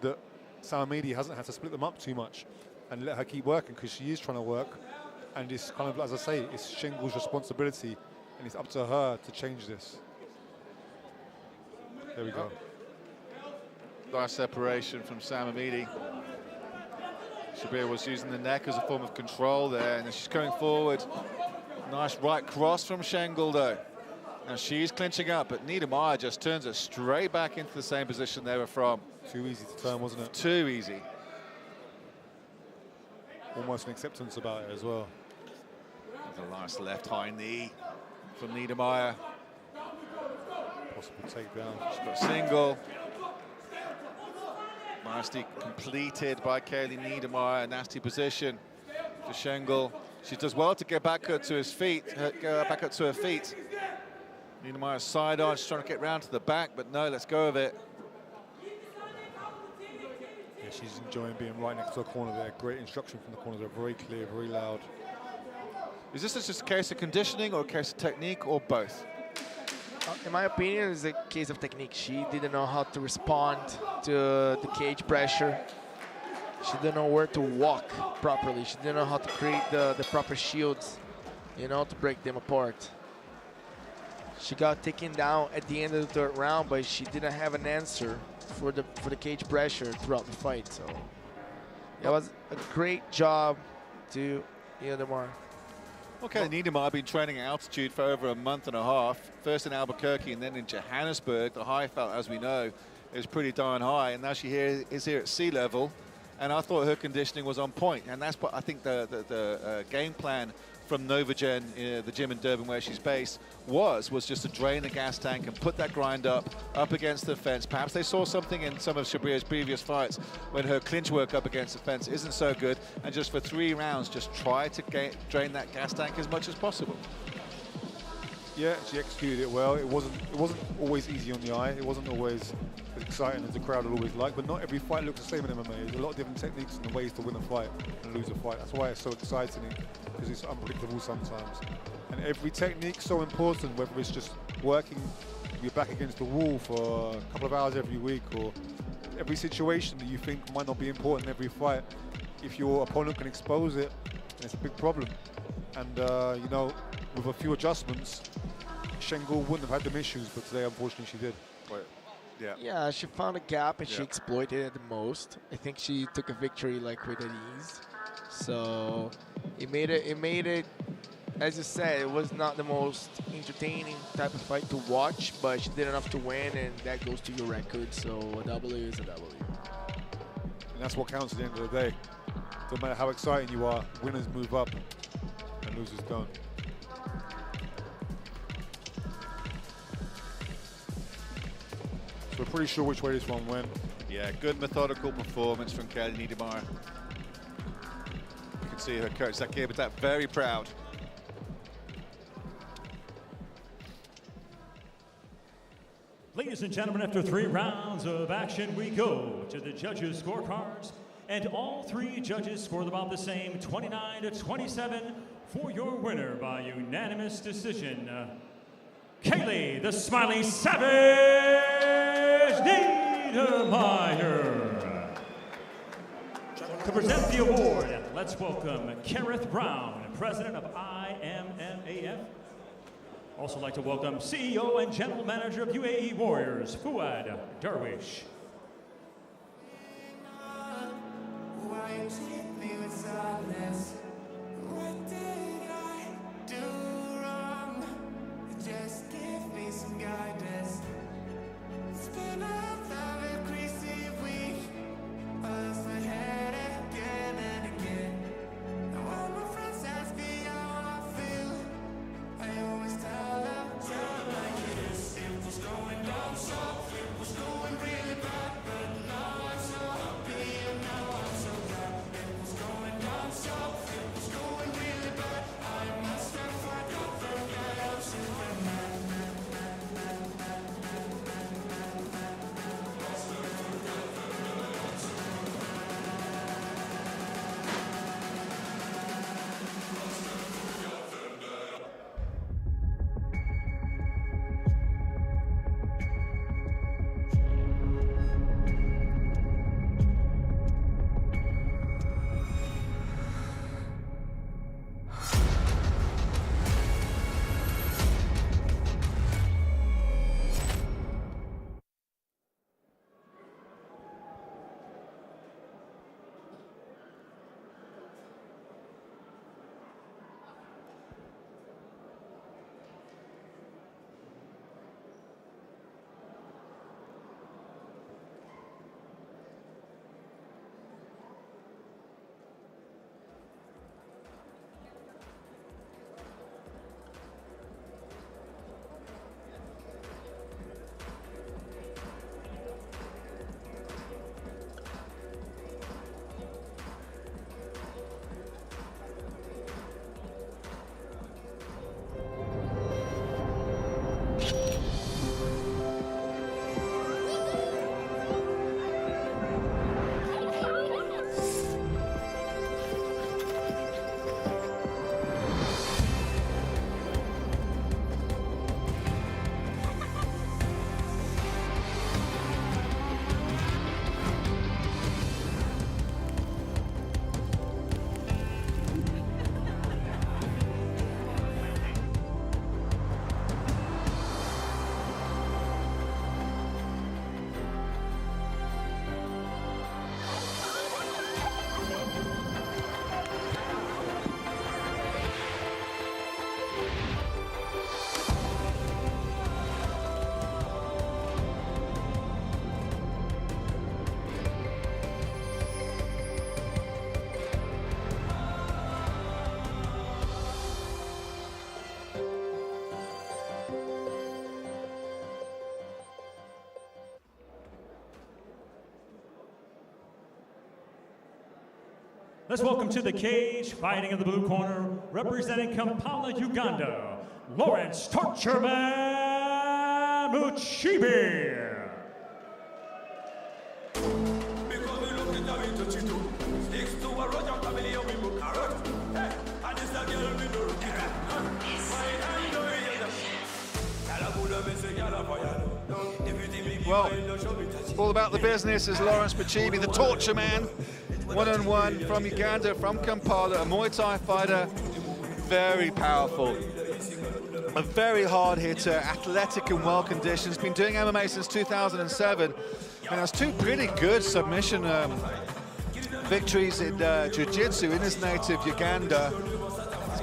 that Salamidi hasn't had to split them up too much and let her keep working, because she is trying to work. And it's kind of, as I say, it's Shengel's responsibility, and it's up to her to change this. There we go. Nice separation from Salamidi. Shabir was using the neck as a form of control there, and she's coming forward. Nice right cross from Shengel, though. And she's clinching up, but Niedermayer just turns her straight back into the same position they were from. Too easy to turn, wasn't it? Too easy. Almost an acceptance about it as well. There's a nice left high knee from Niedermayer. Possible takedown. She's got a single. Nicely completed by Kaylee Niedermayer. A nasty position for Shengel. She does well to get back up to his feet, back up to her feet. Niedermayer's side on, she's trying to get round to the back, but no, let's go with it. Yeah, she's enjoying being right next to the corner there. Great instruction from the corner. They're very clear, very loud. Is this just a case of conditioning or a case of technique, or both? In my opinion, it's a case of technique. She didn't know how to respond to the cage pressure. She didn't know where to walk properly. She didn't know how to create the proper shields, you know, to break them apart. She got taken down at the end of the 3rd round, but she didn't have an answer for the cage pressure throughout the fight. So it was a great job to Niedermayer. Okay, Niedermayer had been training at altitude for over a month and a half. First in Albuquerque and then in Johannesburg. The high felt, as we know, is pretty darn high, and now she is here at sea level. And I thought her conditioning was on point, and that's what I think the game plan from Novagen, the gym in Durban where she's based, was just to drain the gas tank and put that grind up against the fence. Perhaps they saw something in some of Shabir's previous fights when her clinch work up against the fence isn't so good, and just for 3 rounds, just try to drain that gas tank as much as possible. Yeah, she executed it well. It wasn't always easy on the eye. It wasn't always as exciting as the crowd would always like, but not every fight looks the same in MMA. There's a lot of different techniques and ways to win a fight and lose a fight. That's why it's so exciting, because it's unpredictable sometimes. And every technique's so important, whether it's just working your back against the wall for a couple of hours every week, or every situation that you think might not be important in every fight. If your opponent can expose it, then it's a big problem. And you know, with a few adjustments, Shengel wouldn't have had them issues, but today, unfortunately, she did. Yeah. Yeah, she found a gap and she exploited it the most. I think she took a victory like with ease. So it made it, as you said, it was not the most entertaining type of fight to watch, but she did enough to win, and that goes to your record. So a W is a W. And that's what counts at the end of the day. No matter how exciting you are, winners move up and losers don't. So we're pretty sure which way this one went. Yeah, good methodical performance from Kelly Niedermayer. You can see her coach Zakir Batat very proud. Ladies and gentlemen, after 3 rounds of action, we go to the judges' scorecards. And all 3 judges scored about the same, 29-27, for your winner by unanimous decision. Kaylee, the Smiling Savage Niedermayer. To present the award, let's welcome Kareth Brown, president of IMMAF. Also like to welcome CEO and general manager of UAE Warriors, Fuad Darwish. What did I do wrong? Just give me some guidance. It's been a crazy week. I lost my head again and again. And when my friends ask me how I feel, I always tell them like this. Let's welcome to the cage, fighting in the blue corner, representing Kampala, Uganda, Lawrence Tortureman Muchibi. Well, all about the business is Lawrence Muchibi, the torture man. One-on-one from Uganda, from Kampala, a Muay Thai fighter. Very powerful. A very hard hitter, athletic and well conditioned. He's been doing MMA since 2007 and has two pretty good submission victories in jiu-jitsu in his native Uganda.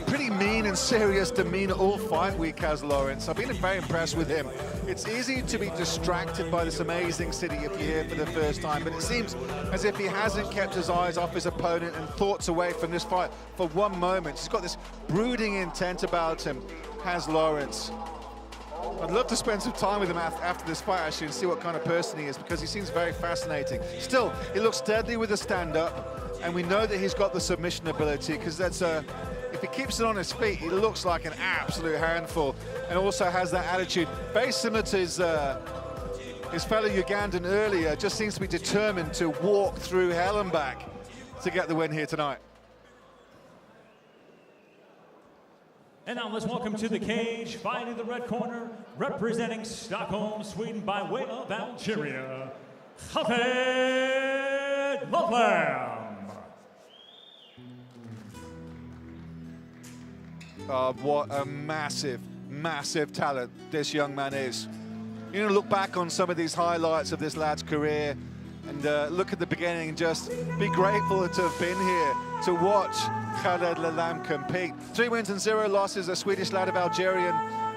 Pretty mean and serious demeanor all fight week has Lawrence. I've been very impressed with him. It's easy to be distracted by this amazing city if you're here for the first time, but it seems as if he hasn't kept his eyes off his opponent and thoughts away from this fight for one moment. He's got this brooding intent about him, has Lawrence. I'd love to spend some time with him after this fight actually and see what kind of person he is, because he seems very fascinating. Still, he looks deadly with the stand-up, and we know that he's got the submission ability, because that's if he keeps it on his feet, he looks like an absolute handful, and also has that attitude very similar to his fellow Ugandan earlier. Just seems to be determined to walk through hell and back to get the win here tonight. And now let's welcome to the cage, fighting the red corner, representing Stockholm, Sweden, by way of Algeria, Khaled Lovelam. What a massive, massive talent this young man is. You know, look back on some of these highlights of this lad's career and look at the beginning and just be grateful to have been here to watch Khaled Lovelam compete. 3 wins and 0 losses, a Swedish lad of Algerian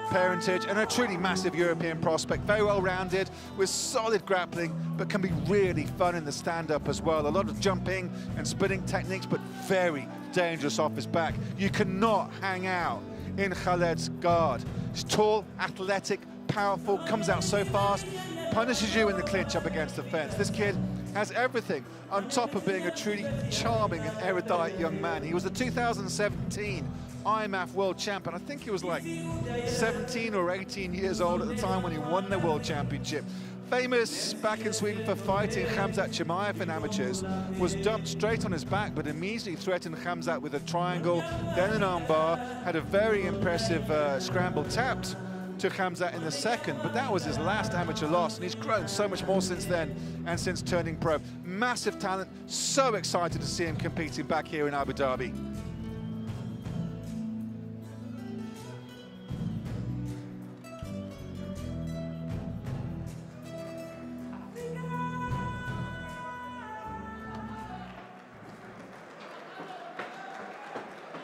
parentage, and a truly massive European prospect. Very well-rounded, with solid grappling, but can be really fun in the stand-up as well. A lot of jumping and spinning techniques, but very dangerous off his back. You cannot hang out in Khaled's guard. He's tall, athletic, powerful, comes out so fast, punishes you in the clinch up against the fence. This kid has everything on top of being a truly charming and erudite young man. He was the 2017 IMAF world champion. I think he was like 17 or 18 years old at the time when he won the world championship. Famous back in Sweden for fighting Khamzat Chimaev in amateurs, was dumped straight on his back, but immediately threatened Khamzat with a triangle, then an armbar, had a very impressive scramble tapped to Khamzat in the second, but that was his last amateur loss, and he's grown so much more since then and since turning pro. Massive talent, so excited to see him competing back here in Abu Dhabi.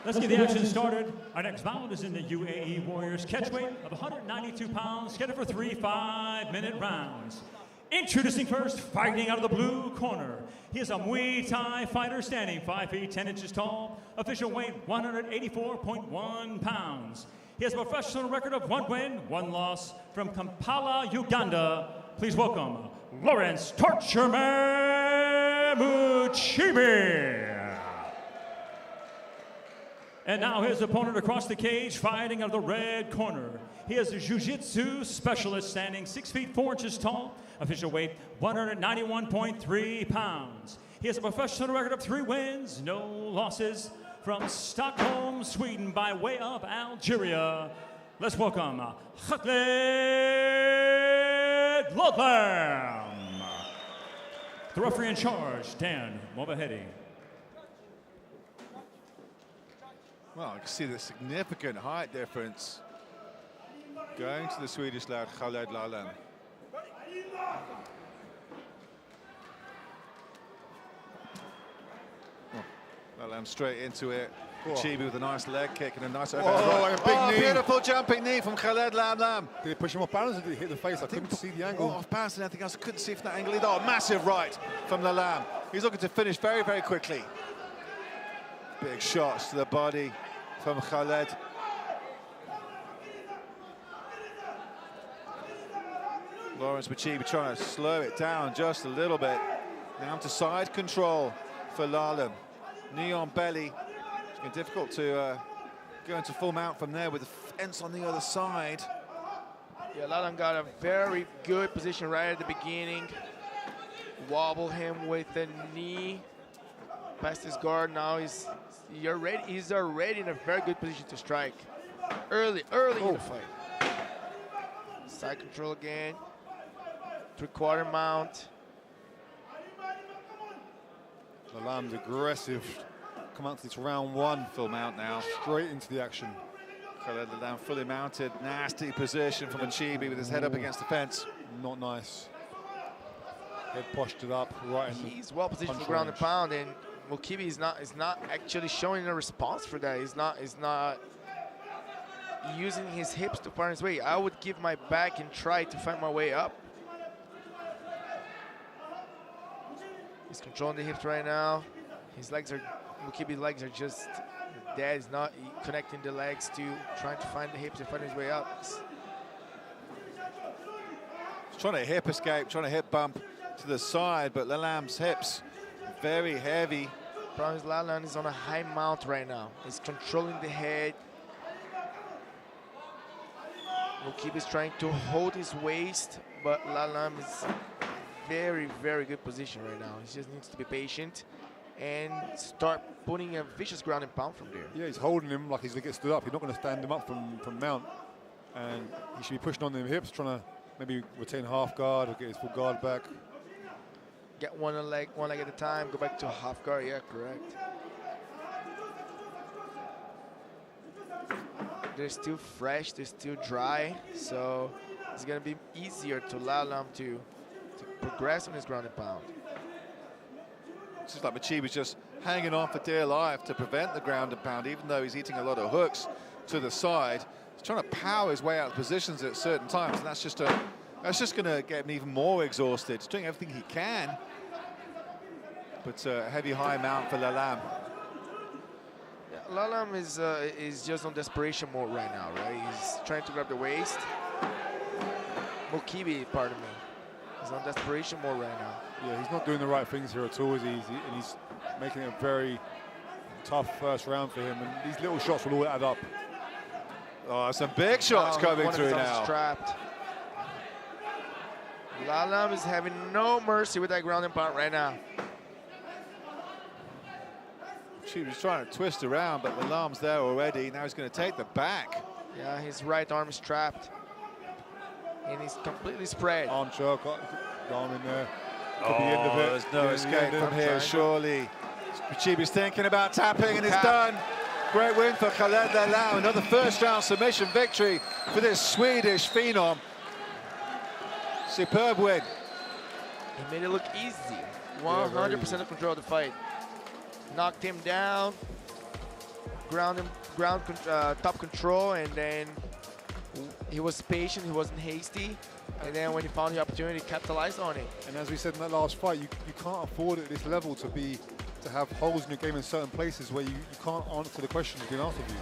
Let's get the action started. Our next bout is in the UAE Warriors catchweight of 192 pounds, scheduled for 3 5-minute rounds. Introducing first, fighting out of the blue corner. He is a Muay Thai fighter, standing 5 feet 10 inches tall, official weight 184.1 pounds. He has a professional record of 1 win, 1 loss from Kampala, Uganda. Please welcome Lawrence Tortureman Muchibi. And now his opponent across the cage, fighting out of the red corner. He is a jiu-jitsu specialist, standing 6 feet 4 inches tall, official weight 191.3 pounds. He has a professional record of 3 wins, no losses, from Stockholm, Sweden, by way of Algeria. Let's welcome Khaled Lovelam. The referee in charge, Dan Movahedi. Well, I can see the significant height difference going to the Swedish lad Khaled Lovelam. Lovelam straight into it. Muchibi with a nice leg kick and a nice overhand. A big knee. Beautiful jumping knee from Khaled Lovelam. Did he push him off balance or did he hit the face? I couldn't see the angle. Off balance and anything else. I couldn't see from that angle either. Oh, massive right from Lovelam. He's looking to finish very, very quickly. Big shots to the body from Khaled. Lawrence Muchibi trying to slow it down just a little bit. Now to side control for Lovelam. knee on belly. It's been difficult to go into full mount from there with the fence on the other side. Yeah, Lalam got a very good position right at the beginning. Wobble him with the knee. Past his guard, now he's already in a very good position to strike. Early in the fight. Side control again. 3/4 mount. Lalam's aggressive. Come out to this round one. Full mount now. Straight into the action. Khaled Lalam fully mounted. Nasty position from Achibi with his head up against the fence. Not nice. Head postured up right in the He's well positioned for punch ground range. and pound, and Mukibi is not actually showing a response for that. He's not using his hips to find his way. I would give my back and try to find my way up. He's controlling the hips right now. Mukibi's legs are just dead. He's not connecting the legs to trying to find the hips and find his way up. He's trying to hip escape, trying to hip bump to the side, but Lalam's hips very heavy. Problem is Lalam is on a high mount right now. He's controlling the head. Mukibi is trying to hold his waist, but Lalam is very, very good position right now. He just needs to be patient and start putting a vicious ground and pound from there. Yeah, he's holding him like he's going to get stood up. He's not going to stand him up from mount. And he should be pushing on them hips, trying to maybe retain half guard or get his full guard back. Get one leg at a time, go back to half guard, yeah, correct. They're still fresh, they're still dry, so it's gonna be easier to Lalam to progress on his ground and pound. It's just like Machibi's just hanging on for dear life to prevent the ground and pound, even though he's eating a lot of hooks to the side. He's trying to power his way out of positions at certain times, and that's just going to get him even more exhausted. He's doing everything he can, but heavy high mount for Lalam. Yeah, Lalam is just on desperation mode right now, right? He's trying to grab the waist. Mukibi, pardon me, is on desperation mode right now. Yeah, he's not doing the right things here at all, is he? And he's making it a very tough first round for him, and these little shots will all add up. Oh, some big shots coming through now. Trapped. Lalam is having no mercy with that ground and pound right now. She was trying to twist around, but Lalam's there already. Now he's going to take the back. Yeah, his right arm is trapped. And he's completely spread. Arm choke, arm in there. Could be end of it. There's no escape from here, surely. Chibi's thinking about tapping, and it's done. Great win for Khaled Lalam. Another first-round submission victory for this Swedish phenom. Superb win. He made it look easy. 100% of control of the fight. Knocked him down. Top control, and then he was patient. He wasn't hasty. And then when he found the opportunity, he capitalized on it. And as we said in that last fight, you can't afford at this level to have holes in your game in certain places where you can't answer the questions being asked of you.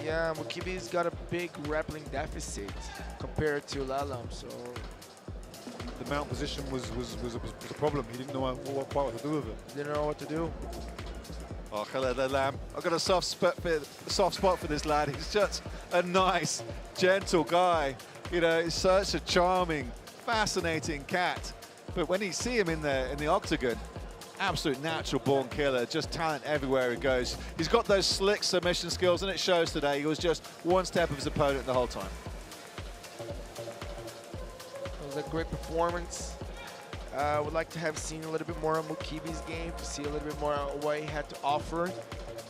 Yeah, Mukibi's got a big grappling deficit compared to Lalam, so the mount position was a problem. He didn't know quite what to do with it. Didn't know what to do. Oh, Khaled Lalam, I've got a soft spot for this lad. He's just a nice, gentle guy. You know, he's such a charming, fascinating cat. But when you see him in the octagon, absolute natural-born killer, just talent everywhere he goes. He's got those slick submission skills, and it shows today. He was just one step of his opponent the whole time. It was a great performance. I would like to have seen a little bit more of Mukibi's game to see a little bit more of what he had to offer.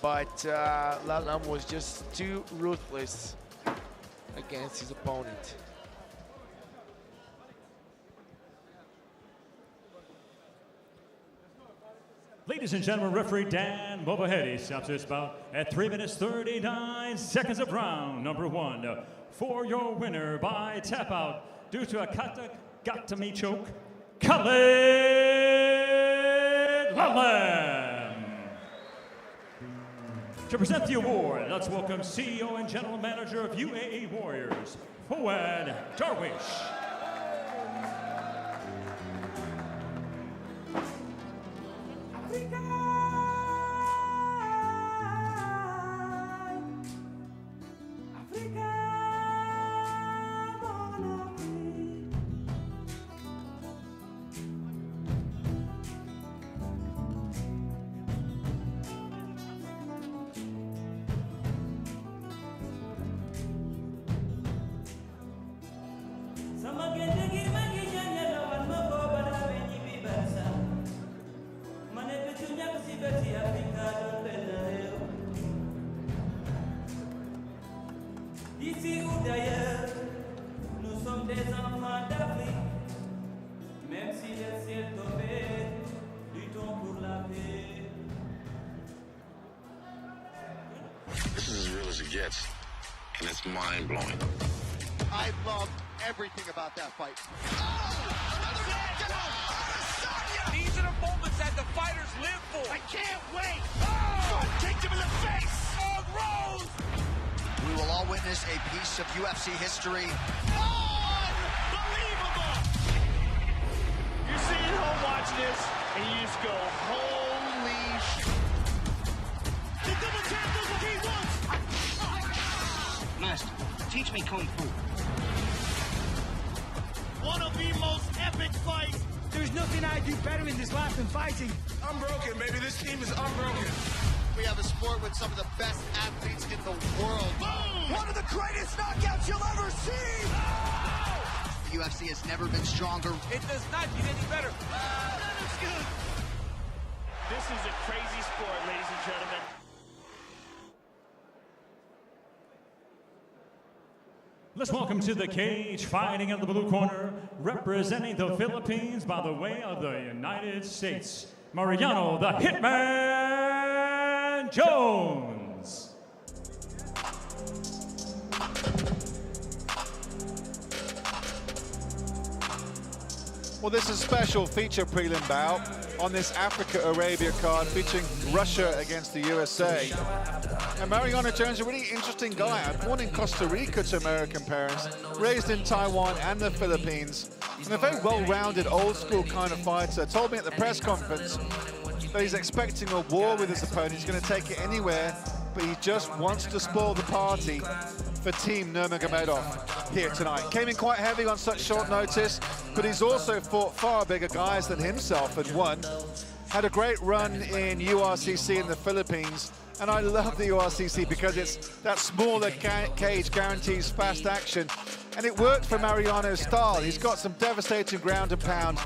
But Lalam was just too ruthless against his opponent. Ladies and gentlemen, referee Dan Movahedi stops his bout at 3 minutes 39 seconds of round number 1. For your winner by tap out due to a Katagami choke, Khaled Lalam. To present the award, let's welcome CEO and General Manager of UAE Warriors, Fouad Darwish. Africa! Ici ou d'ailleurs, nous sommes des enfants d'Afrique. Même si le ciel tombait, luttons pour la paix. This is as real as it gets, and it's mind-blowing. I love everything about that fight. These are the moments that the fighters live for. I can't wait. Oh! Kicked him in the face. Oh, Rose! We will all witness a piece of UFC history. Unbelievable! You're sitting at home watching this, and you just go, holy shit. The double tap does what he wants. Master, teach me Kung Fu. One of the most epic fights. There's nothing I do better in this life than fighting. Unbroken, baby. This team is unbroken. We have a sport with some of the best athletes in the world. Boom! One of the greatest knockouts you'll ever see! Oh! The UFC has never been stronger. It does not get any better. That looks good. This is a crazy sport, ladies and gentlemen. Let's welcome to the cage, fighting in the blue corner, representing the Philippines by the way of the United States, Mariano the Hitman Jones. Well, this is a special feature prelim bout on this Africa-Arabia card featuring Russia against the USA. And Mariano Jones, a really interesting guy. Born in Costa Rica to American parents, raised in Taiwan and the Philippines, and a very well-rounded, old-school kind of fighter. Told me at the press conference that he's expecting a war with his opponent. He's going to take it anywhere, but he just wants to spoil the party for Team Nurmagomedov here tonight. Came in quite heavy on such short notice, but he's also fought far bigger guys than himself and won. Had a great run in URCC in the Philippines, and I love the URCC because it's that smaller cage guarantees fast action, and it worked for Mariano's style. He's got some devastating ground and pound,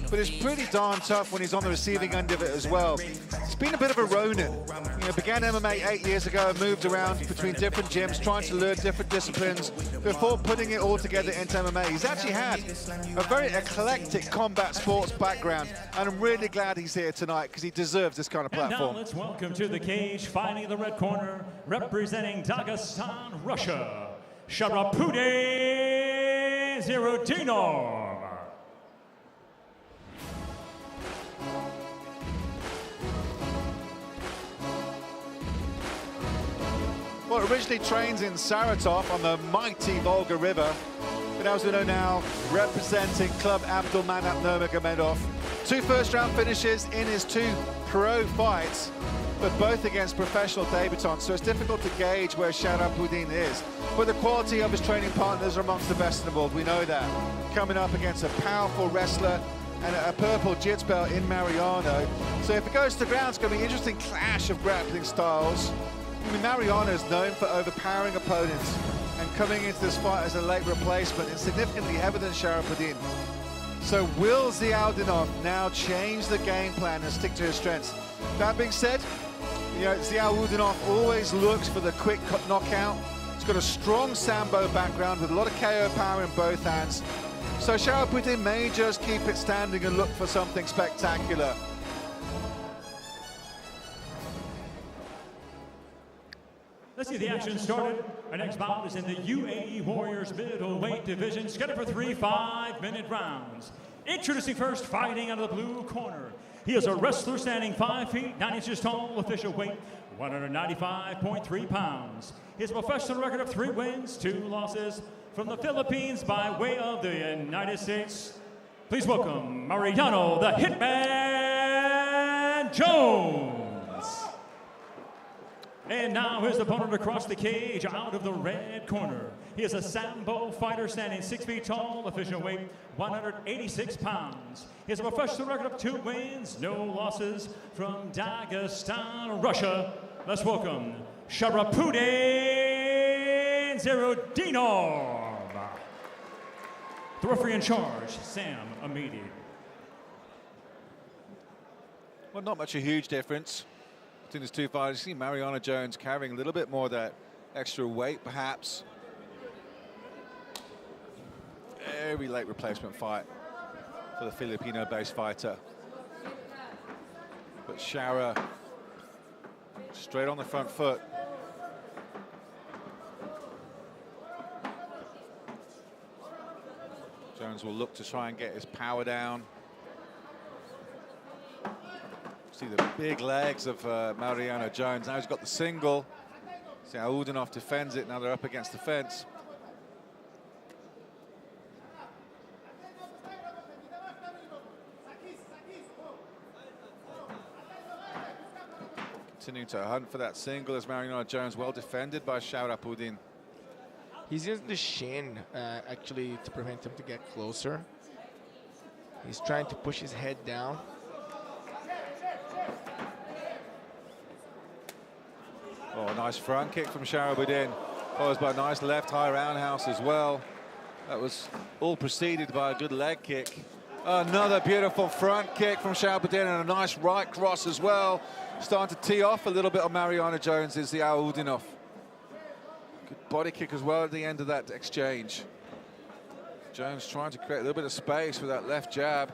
but it's pretty darn tough when he's on the receiving end of it as well. He's been a bit of a Ronin. You know, began MMA 8 years ago, moved around between different gyms, trying to learn different disciplines before putting it all together into MMA. He's actually had a very eclectic combat sports background, and I'm really glad he's here tonight because he deserves this kind of platform. And now let's welcome to the cage, fighting in the red corner, representing Dagestan, Russia, Sharapude Zerudinov. Well, originally trains in Saratov on the mighty Volga River, but as we know now, representing Club Abdulmanap Nurmagomedov. 2 first-round finishes in his 2 pro fights, but both against professional debutants, so it's difficult to gauge where Sharapuddin is. But the quality of his training partners are amongst the best in the world, we know that. Coming up against a powerful wrestler and a purple jits belt in Mariano. So if it goes to the ground, it's going to be an interesting clash of grappling styles. I mean, Mariano is known for overpowering opponents and coming into this fight as a late replacement and significantly heavier than Sharapuddin. So will Ziauddinov now change the game plan and stick to his strengths? That being said, you know, Ziauddinov always looks for the quick knockout. He's got a strong Sambo background with a lot of KO power in both hands. So Sharapuddin may just keep it standing and look for something spectacular. Let's see the action started. Our next bout is in the UAE Warriors middleweight division, scheduled for 3 5-minute rounds. Introducing first, fighting out of the blue corner. He is a wrestler standing 5 feet 9 inches tall, official weight 195.3 pounds. His professional record of 3 wins, 2 losses. From the Philippines by way of the United States, please welcome Mariano the Hitman Jones. And now his opponent across the cage, out of the red corner. He is a Sambo fighter standing 6 feet tall, official weight 186 pounds. He has a professional record of 2 wins, no losses. From Dagestan, Russia, let's welcome Sharapuddin Zerudinov. The referee in charge, Sam Amidi. Well, not much a huge difference between these two fighters. You see Mariana Jones carrying a little bit more of that extra weight, perhaps. Very late replacement fight for the Filipino-based fighter. But Shara straight on the front foot. Jones will look to try and get his power down. See the big legs of Mariano Jones. Now he's got the single. See how Udinov defends it. Now they're up against the fence. Continuing to hunt for that single as Mariano Jones, well defended by Shaurapudin. He's using the shin actually to prevent him to get closer. He's trying to push his head down. Oh, nice front kick from Shaurapudin, followed by a nice left high roundhouse as well. That was all preceded by a good leg kick. Another beautiful front kick from Shaurapudin and a nice right cross as well. Starting to tee off a little bit on Mariano Jones is the Udinov. Good body kick as well at the end of that exchange. Jones trying to create a little bit of space with that left jab.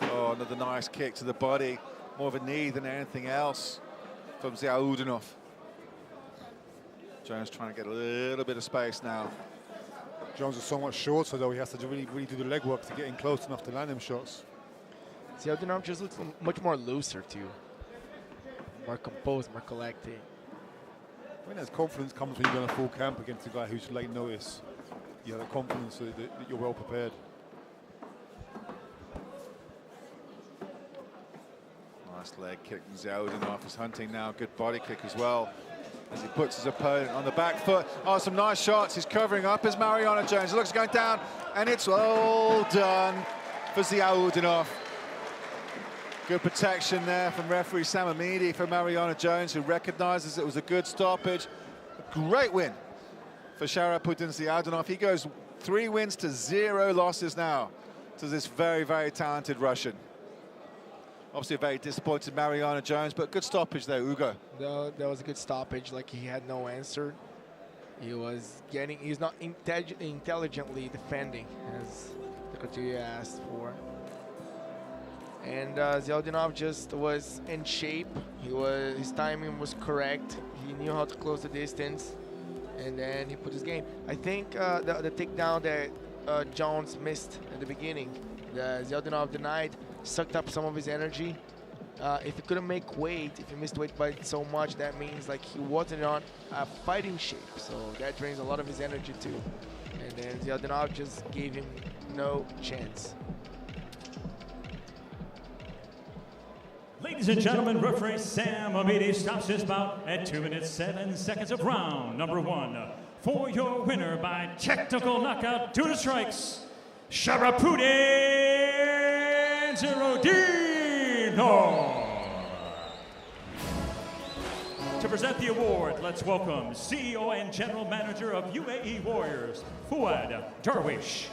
Oh, another nice kick to the body. More of a knee than anything else from Udinov. Jones trying to get a little bit of space now. Jones is so much shorter, though. He has to really do the legwork to get in close enough to land him shots. Udinov just looks much more looser, too. More composed, more collected. I think there's confidence comes when you're on a full camp against a guy who's late notice. You have the confidence that you're well prepared. Nice leg kick from Udinov. He's hunting now. Good body kick as well, as he puts his opponent on the back foot. Oh, some nice shots. He's covering up as Mariano Jones. It looks going down, and it's all done for Udinov. Good protection there from referee Sam Amidi for Mariano Jones, who recognises it was a good stoppage. A great win for Shaurapudin Ziaudinov. He goes 3 wins to 0 losses now to this very, very talented Russian. Obviously a very disappointed Mariano Jones, but good stoppage there, Ugo. No, that was a good stoppage. Like, he had no answer. He's not intelligently defending, as the criteria asked for. And Ziaudinov just was in shape. His timing was correct. He knew how to close the distance, and then he put his game. I think the takedown that Jones missed at the beginning, Ziaudinov denied, sucked up some of his energy. If he couldn't make weight, if he missed weight by so much, that means like he wasn't on a fighting shape. So that drains a lot of his energy too. And then Ziaudinov just gave him no chance. Ladies and gentlemen, referee Sam Amidi stops his bout at 2 minutes 7 seconds of round number 1. For your winner by technical knockout, 2 strikes, Shaurapudin Ziaudinov. To present the award, let's welcome CEO and General Manager of UAE Warriors, Fouad Darwish.